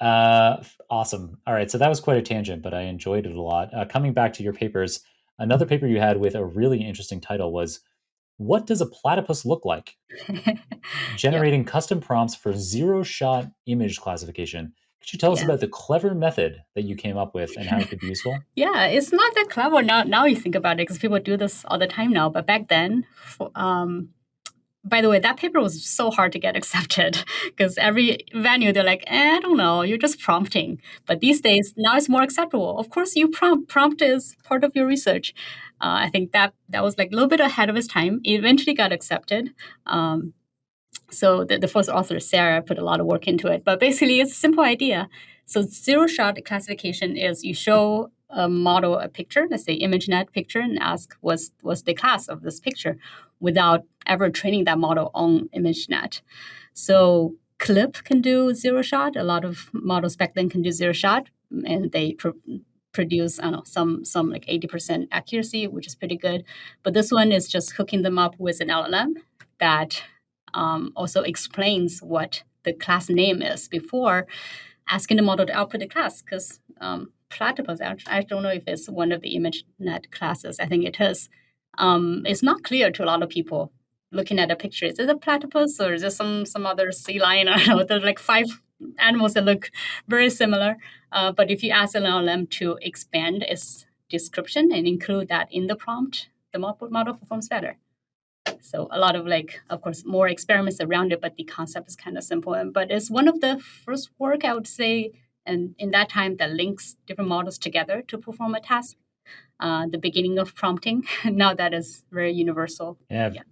A: Awesome. All right, so that was quite a tangent, but I enjoyed it a lot. Coming back to your papers, another paper you had with a really interesting title was "What Does a Platypus Look Like?"
B: Yeah.
A: Generating custom prompts for zero-shot image classification. Could you tell us
B: Yeah.
A: about the clever method that you came up with and how it could be useful?
B: Yeah, it's not that clever now you think about it, because people do this all the time now. But back then, by the way, that paper was so hard to get accepted because every venue, they're like, I don't know, you're just prompting. But these days, now it's more acceptable. Of course, you prompt is part of your research. I think that was like a little bit ahead of its time. It eventually got accepted. So the first author, Sarah, put a lot of work into it. But basically, it's a simple idea. So zero-shot classification is you show a model a picture, let's say ImageNet picture, and ask what's the class of this picture without ever training that model on ImageNet. So Clip can do zero-shot. A lot of models back then can do zero-shot, and they produce, I don't know, some like 80% accuracy, which is pretty good. But this one is just hooking them up with an LLM that also explains what the class name is before asking the model to output the class, because platypus, I don't know if it's one of the ImageNet classes. I think it is. It's not clear to a lot of people looking at the picture. Is it a platypus or is it some other sea lion? I don't know. There's like 5 animals that look very similar. But if you ask an LLM to expand its description and include that in the prompt, the model performs better. So a lot of of course, more experiments around it, but the concept is kind of simple. But it's one of the first work, I would say, and in that time that links different models together to perform a task. The beginning of prompting. Now that is very universal.
A: Yeah,
B: Yeah.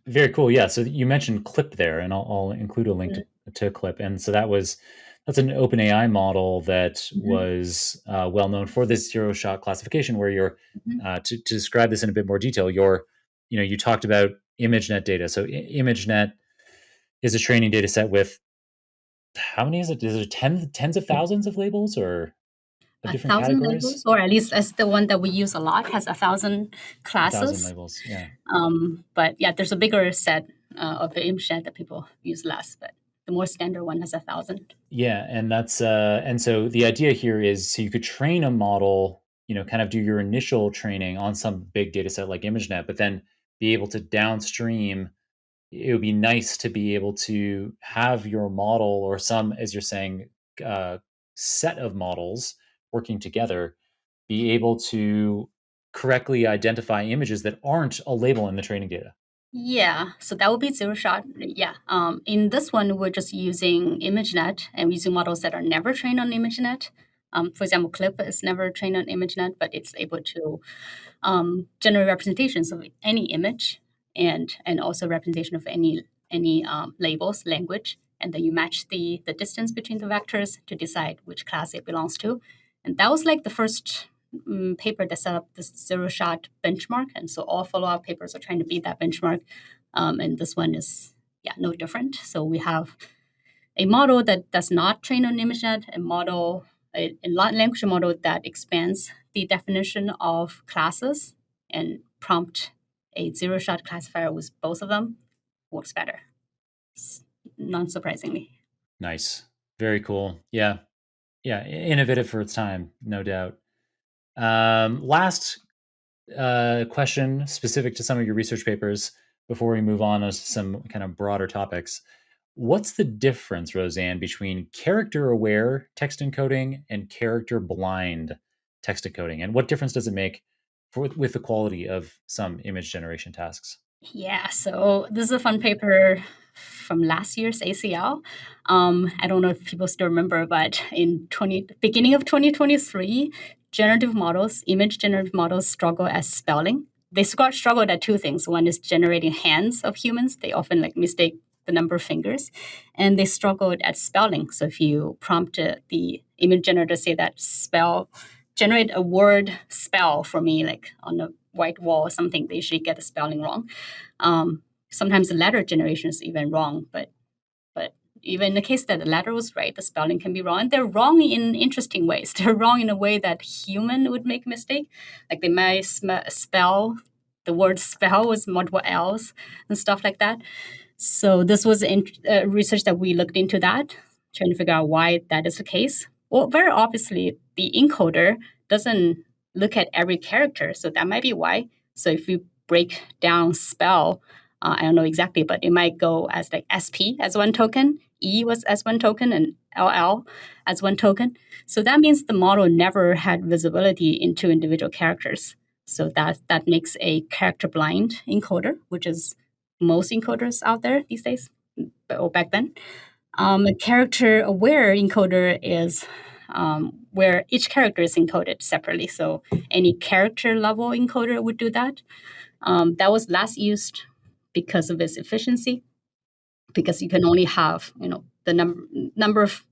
A: very cool. Yeah, so you mentioned Clip there, and I'll include a link to Clip. And so that's an OpenAI model that was well known for this zero-shot classification, where you're to describe this in a bit more detail. You talked about ImageNet data. So ImageNet is a training data set with how many is it? Is it tens of thousands of labels or of different
B: 1,000 labels,
A: categories?
B: or at least that's the one that we use a lot, has 1,000
A: 1,000
B: classes.
A: labels. Yeah.
B: But yeah, there's a bigger set of the ImageNet that people use less, but the more standard one has 1,000.
A: Yeah, and that's and so the idea here is so you could train a model, kind of do your initial training on some big data set like ImageNet, but then be able to downstream. It would be nice to be able to have your model or some, as you're saying, uh, set of models working together, be able to correctly identify images that aren't a label in the training data.
B: Yeah, so that would be zero-shot. Yeah. In this one, we're just using ImageNet and using models that are never trained on ImageNet. For example, Clip is never trained on ImageNet, but it's able to generate representations of any image and also representation of any labels, language, and then you match the distance between the vectors to decide which class it belongs to. And that was like the first paper that set up this zero-shot benchmark, and so all follow-up papers are trying to beat that benchmark. And this one is no different. So we have a model that does not train on ImageNet, a language model that expands the definition of classes and prompt a zero-shot classifier with both of them works better, non-surprisingly.
A: Nice, very cool. Yeah, innovative for its time, no doubt. Last question specific to some of your research papers before we move on to some kind of broader topics. What's the difference, Rosanne, between character-aware text encoding and character-blind text encoding, and what difference does it make with the quality of some image generation tasks?
B: Yeah, so this is a fun paper from last year's ACL. I don't know if people still remember, but in beginning of 2023, image generative models struggle at spelling. They struggled at two things. One is generating hands of humans. They often mistake the number of fingers, and they struggled at spelling. So if you prompted the image generator to say that generate a word spell for me, like on a white wall or something, they usually get the spelling wrong. Sometimes the letter generation is even wrong, but even in the case that the letter was right, the spelling can be wrong. And they're wrong in interesting ways. They're wrong in a way that human would make a mistake. Like they might spell the word spell with multiple L's and stuff like that. So this was research that we looked into that, trying to figure out why that is the case. Well, very obviously, the encoder doesn't look at every character, so that might be why. So if you break down spell, I don't know exactly, but it might go as like SP as one token, E was as one token, and LL as one token. So that means the model never had visibility into individual characters. So that makes a character blind encoder, which is most encoders out there these days, or back then. A character aware encoder is where each character is encoded separately. So any character level encoder would do that. That was last used because of its efficiency, because you can only have the number of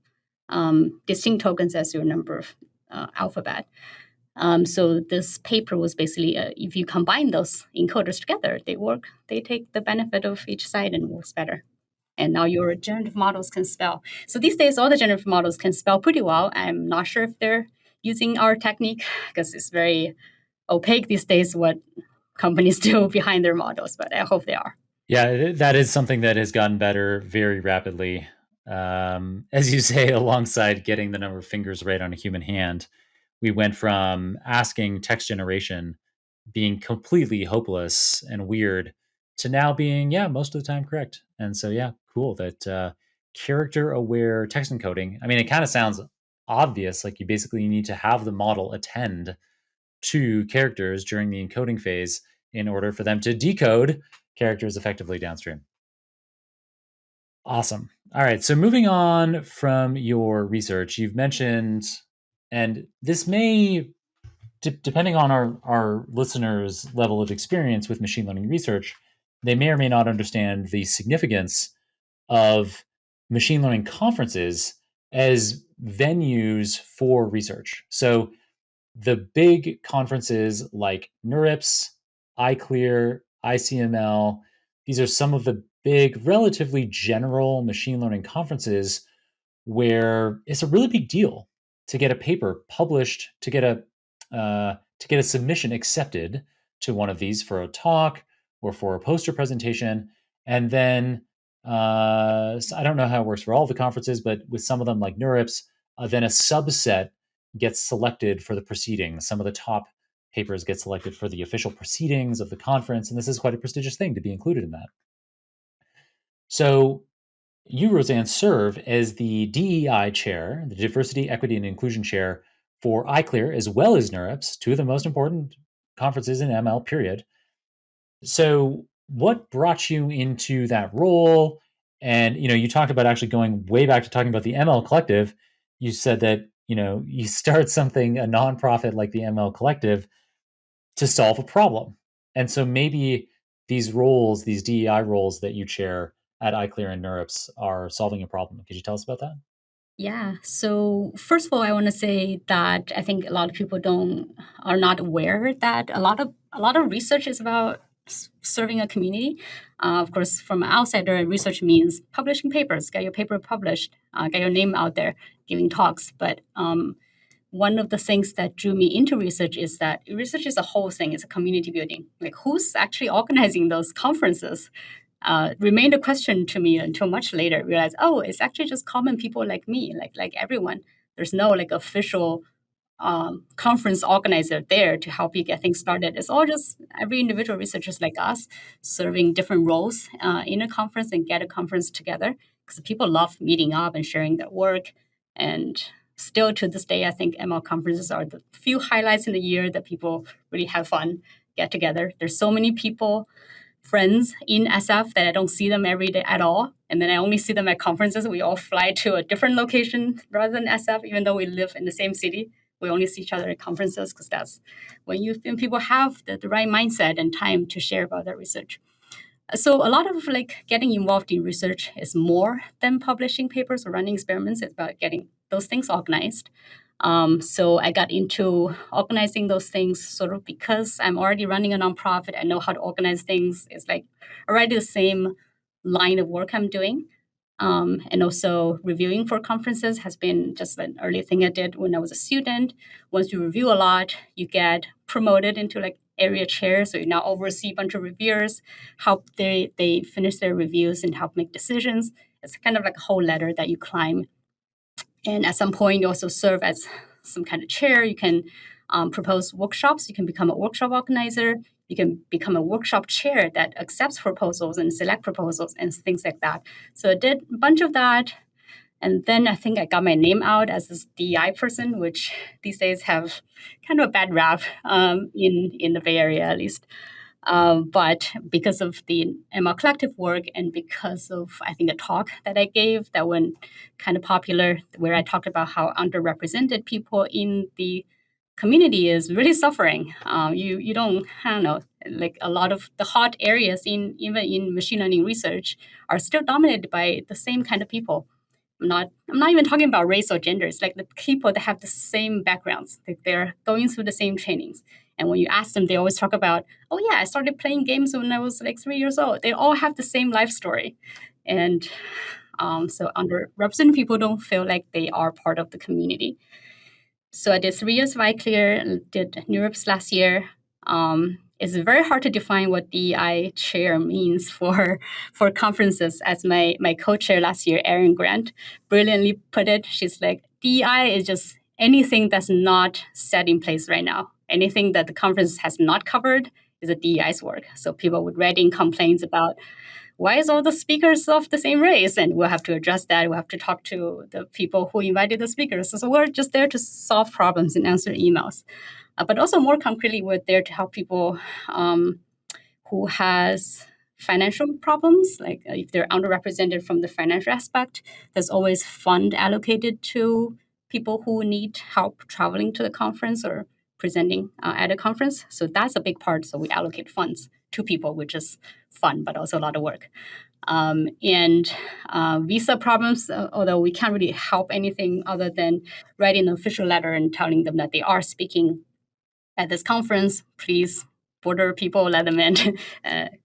B: distinct tokens as your number of alphabet. So this paper was basically, if you combine those encoders together, they work. They take the benefit of each side and works better. And now your generative models can spell. So these days, all the generative models can spell pretty well. I'm not sure if they're using our technique because it's very opaque these days what companies do behind their models, but I hope they are.
A: Yeah, that is something that has gotten better very rapidly. As you say, alongside getting the number of fingers right on a human hand, we went from asking text generation being completely hopeless and weird to now being, yeah, most of the time correct. And so, yeah, cool that character aware text encoding. I mean, it kind of sounds obvious. Like you basically need to have the model attend to characters during the encoding phase in order for them to decode characters effectively downstream. Awesome. All right. So moving on from your research, you've mentioned, and this may, depending on our listeners' level of experience with machine learning research, they may or may not understand the significance of machine learning conferences as venues for research. So the big conferences like NeurIPS, ICLR, ICML, these are some of the big, relatively general machine learning conferences where it's a really big deal to get a paper published, to get a submission accepted to one of these for a talk or for a poster presentation, and then so I don't know how it works for all the conferences, but with some of them like NeurIPS, then a subset gets selected for the proceedings. Some of the top papers get selected for the official proceedings of the conference, and this is quite a prestigious thing to be included in that. So you, Rosanne, serve as the DEI chair, the Diversity, Equity, and Inclusion chair for ICLR, as well as NeurIPS, two of the most important conferences in ML, period. So what brought you into that role? And, you talked about actually going way back to talking about the ML Collective. You said that, you start something, a nonprofit like the ML Collective, to solve a problem. And so maybe these roles, these DEI roles that you chair at ICLR and NeurIPS are solving a problem. Could you tell us about that?
B: Yeah. So first of all, I want to say that I think a lot of people are not aware that a lot of research is about serving a community. Of course, from an outsider, research means publishing papers, get your paper published, get your name out there, giving talks. But one of the things that drew me into research is that research is a whole thing. It's a community building. Like who's actually organizing those conferences? Remained a question to me until much later. Realized, oh, it's actually just common people like me, like everyone. There's no like official conference organizer there to help you get things started. It's all just every individual researchers like us serving different roles in a conference and get a conference together because people love meeting up and sharing their work. And still to this day, I think ML conferences are the few highlights in the year that people really have fun, get together. There's so many people, friends in SF that I don't see them every day at all. And then I only see them at conferences. We all fly to a different location rather than SF, even though we live in the same city. We only see each other at conferences because that's when people have the right mindset and time to share about their research. So a lot of like getting involved in research is more than publishing papers or running experiments. It's about getting those things organized. So I got into organizing those things sort of because I'm already running a nonprofit. I know how to organize things. It's like already the same line of work I'm doing. And also reviewing for conferences has been just an early thing I did when I was a student. Once you review a lot, you get promoted into like area chair. So you now oversee a bunch of reviewers, help they finish their reviews and help make decisions. It's kind of like a whole ladder that you climb. And at some point, you also serve as some kind of chair. You can propose workshops. You can become a workshop organizer. You can become a workshop chair that accepts proposals and select proposals and things like that. So I did a bunch of that. And then I think I got my name out as this DEI person, which these days have kind of a bad rap in the Bay Area, at least. But because of the ML Collective work and because of, I think, a talk that I gave that went kind of popular, where I talked about how underrepresented people in the community is really suffering. You don't, I don't know, like a lot of the hot areas even in machine learning research are still dominated by the same kind of people. I'm not even talking about race or gender. It's like the people that have the same backgrounds. Like they're going through the same trainings. And when you ask them, they always talk about, oh yeah, I started playing games when I was like 3 years old. They all have the same life story. And so underrepresented people don't feel like they are part of the community. So I did 3 years of ICLR, did NeurIPS last year. It's very hard to define what DEI chair means for conferences. As my co-chair last year, Erin Grant, brilliantly put it. She's like, DEI is just anything that's not set in place right now. Anything that the conference has not covered is a DEI's work. So people would write in complaints about, why is all the speakers of the same race? And we'll have to address that. We'll have to talk to the people who invited the speakers. So we're just there to solve problems and answer emails. But also more concretely, we're there to help people who has financial problems. Like if they're underrepresented from the financial aspect, there's always fund allocated to people who need help traveling to the conference or presenting at a conference. So that's a big part. So we allocate funds to people, which is fun, but also a lot of work. And visa problems, although we can't really help anything other than writing an official letter and telling them that they are speaking at this conference, please border people, let them in.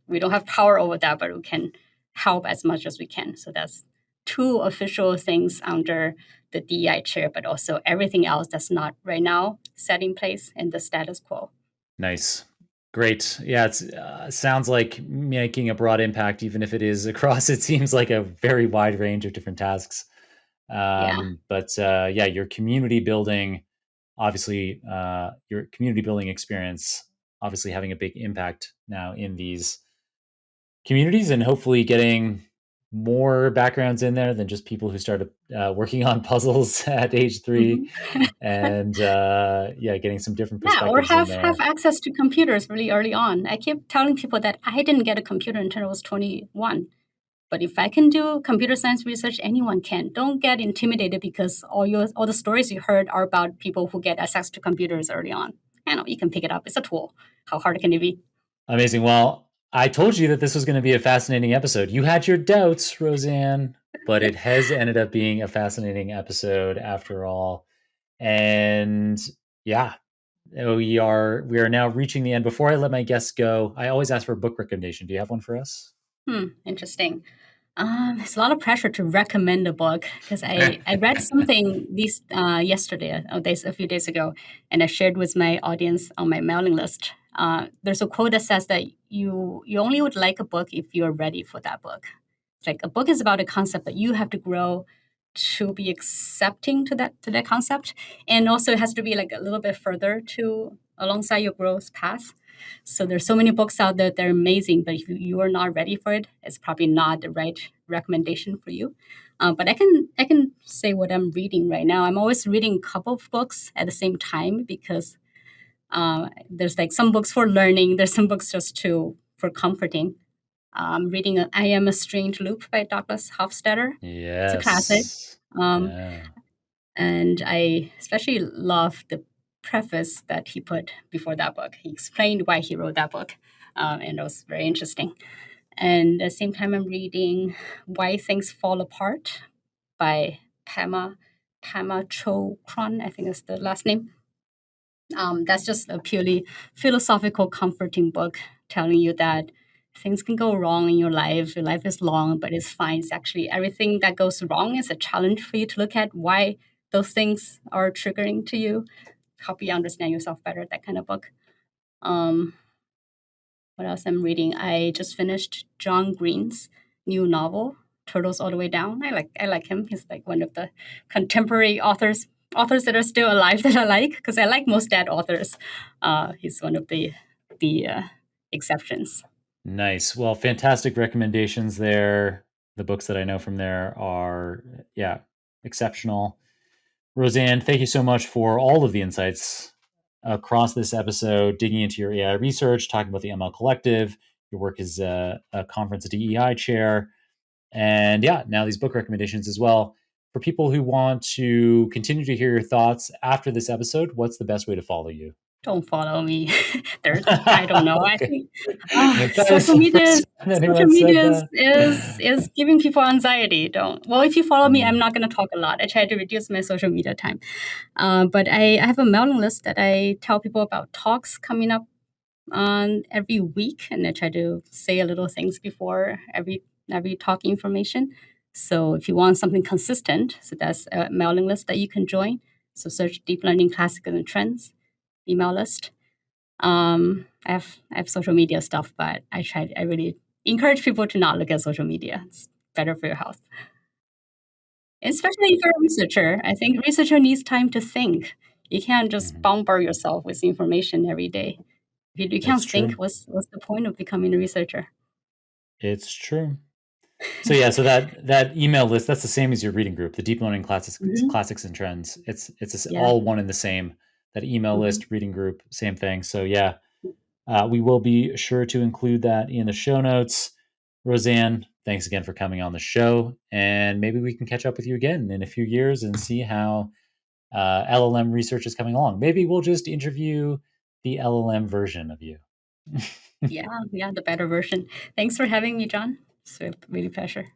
B: We don't have power over that, but we can help as much as we can. So that's two official things under the DEI chair, but also everything else that's not right now set in place in the status quo.
A: Nice. Great. Yeah, it sounds like making a broad impact, even if it is across, it seems like a very wide range of different tasks. But yeah, your community building, obviously, your community building experience, obviously having a big impact now in these communities and hopefully getting more backgrounds in there than just people who started working on puzzles at age 3 and yeah, getting some different
B: Yeah, or
A: perspectives in there.
B: have access to computers really early on. I keep telling people that I didn't get a computer until I was 21. But if I can do computer science research, anyone can. Don't get intimidated because all the stories you heard are about people who get access to computers early on. I know you can pick it up. It's a tool. How hard can it be?
A: Amazing. Well, I told you that this was going to be a fascinating episode. You had your doubts, Rosanne, but it has ended up being a fascinating episode after all. And yeah, we are now reaching the end. Before I let my guests go, I always ask for a book recommendation. Do you have one for us?
B: Interesting. It's a lot of pressure to recommend a book because I read something yesterday, a few days ago, and I shared with my audience on my mailing list. There's a quote that says that you only would like a book if you're ready for that book. It's like a book is about a concept, but you have to grow to be accepting to that concept, and also it has to be like a little bit further to alongside your growth path. So there's so many books out there that are amazing, but if you are not ready for it, it's probably not the right recommendation for you. But I can say what I'm reading right now. I'm always reading a couple of books at the same time because there's like some books for learning. There's some books just for comforting. I'm reading I Am a Strange Loop by Douglas Hofstadter.
A: Yes.
B: It's a classic.
A: Yeah.
B: And I especially love the preface that he put before that book. He explained why he wrote that book, and it was very interesting. And at the same time, I'm reading Why Things Fall Apart by Pema Cho Krohn, I think is the last name. That's just a purely philosophical, comforting book telling you that things can go wrong in your life. Your life is long, but it's fine. It's actually everything that goes wrong is a challenge for you to look at why those things are triggering to you, help you understand yourself better, that kind of book. What else I'm reading? I just finished John Green's new novel, Turtles All the Way Down. I like him. He's like one of the contemporary authors that are still alive that I like, because I like most dead authors. He's one of the exceptions.
A: Nice. Well, fantastic recommendations there. The books that I know from there are, exceptional. Rosanne, thank you so much for all of the insights across this episode, digging into your AI research, talking about the ML Collective, your work as a conference DEI chair, and now these book recommendations as well. For people who want to continue to hear your thoughts after this episode, what's the best way to follow you?
B: Don't follow me. I don't know.
A: Okay.
B: I think social media is giving people anxiety. If you follow me, I'm not going to talk a lot. I try to reduce my social media time. But I have a mailing list that I tell people about talks coming up on every week, and I try to say a little things before every talk information. So if you want something consistent, so that's a mailing list that you can join. So search Deep Learning Classics and Trends email list. I have social media stuff, but I really encourage people to not look at social media. It's better for your health. Especially if you're a researcher. I think researcher needs time to think. You can't just bombard yourself with information every day. If you can't think, what's the point of becoming a researcher?
A: It's true. So that email list, that's the same as your reading group, the Deep Learning Classics and Trends. It's all one and the same. That email list, reading group, same thing. So we will be sure to include that in the show notes. Rosanne, thanks again for coming on the show, and maybe we can catch up with you again in a few years and see how LLM research is coming along. Maybe we'll just interview the LLM version of you.
B: The better version. Thanks for having me, John. It's a really pleasure.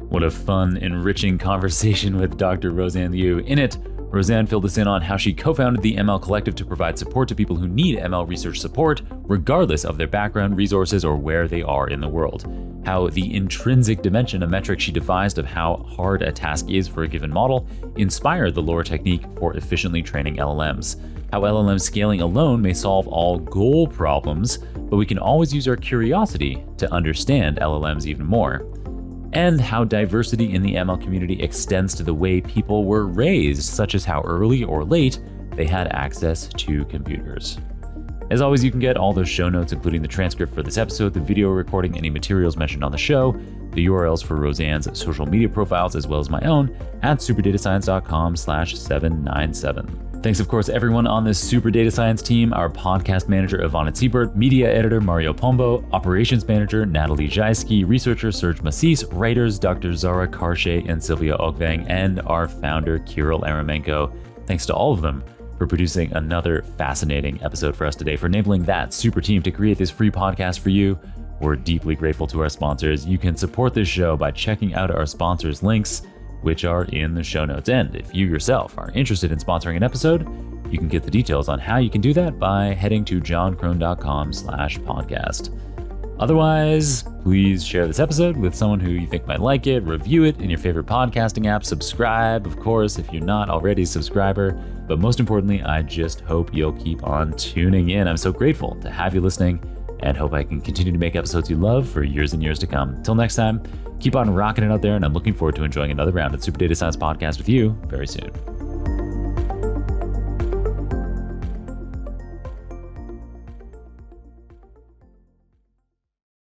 C: What a fun, enriching conversation with Dr. Rosanne Liu. In it, Rosanne filled us in on how she co-founded the ML Collective to provide support to people who need ML research support, regardless of their background, resources, or where they are in the world. How the intrinsic dimension, a metric she devised of how hard a task is for a given model, inspired the LoRA technique for efficiently training LLMs. How LLM scaling alone may solve all goal problems, but we can always use our curiosity to understand LLMs even more. And how diversity in the ML community extends to the way people were raised, such as how early or late they had access to computers. As always, you can get all those show notes, including the transcript for this episode, the video recording, any materials mentioned on the show, the URLs for Rosanne's social media profiles, as well as my own, at superdatascience.com/797. Thanks, of course, everyone on this Super Data Science team, our podcast manager, Ivana Siebert, media editor, Mario Pombo, operations manager, Natalie Jaisky, researcher, Serge Massis, writers, Dr. Zara Karshe and Sylvia Ogvang, and our founder, Kirill Eremenko. Thanks to all of them for producing another fascinating episode for us today, for enabling that super team to create this free podcast for you. We're deeply grateful to our sponsors. You can support this show by checking out our sponsors' links, which are in the show notes. And if you yourself are interested in sponsoring an episode, you can get the details on how you can do that by heading to johnkrohn.com/podcast. Otherwise, please share this episode with someone who you think might like it, review it in your favorite podcasting app, subscribe, of course, if you're not already a subscriber. But most importantly, I just hope you'll keep on tuning in. I'm so grateful to have you listening and hope I can continue to make episodes you love for years and years to come. Till next time, keep on rocking it out there, and I'm looking forward to enjoying another round of Super Data Science Podcast with you very soon.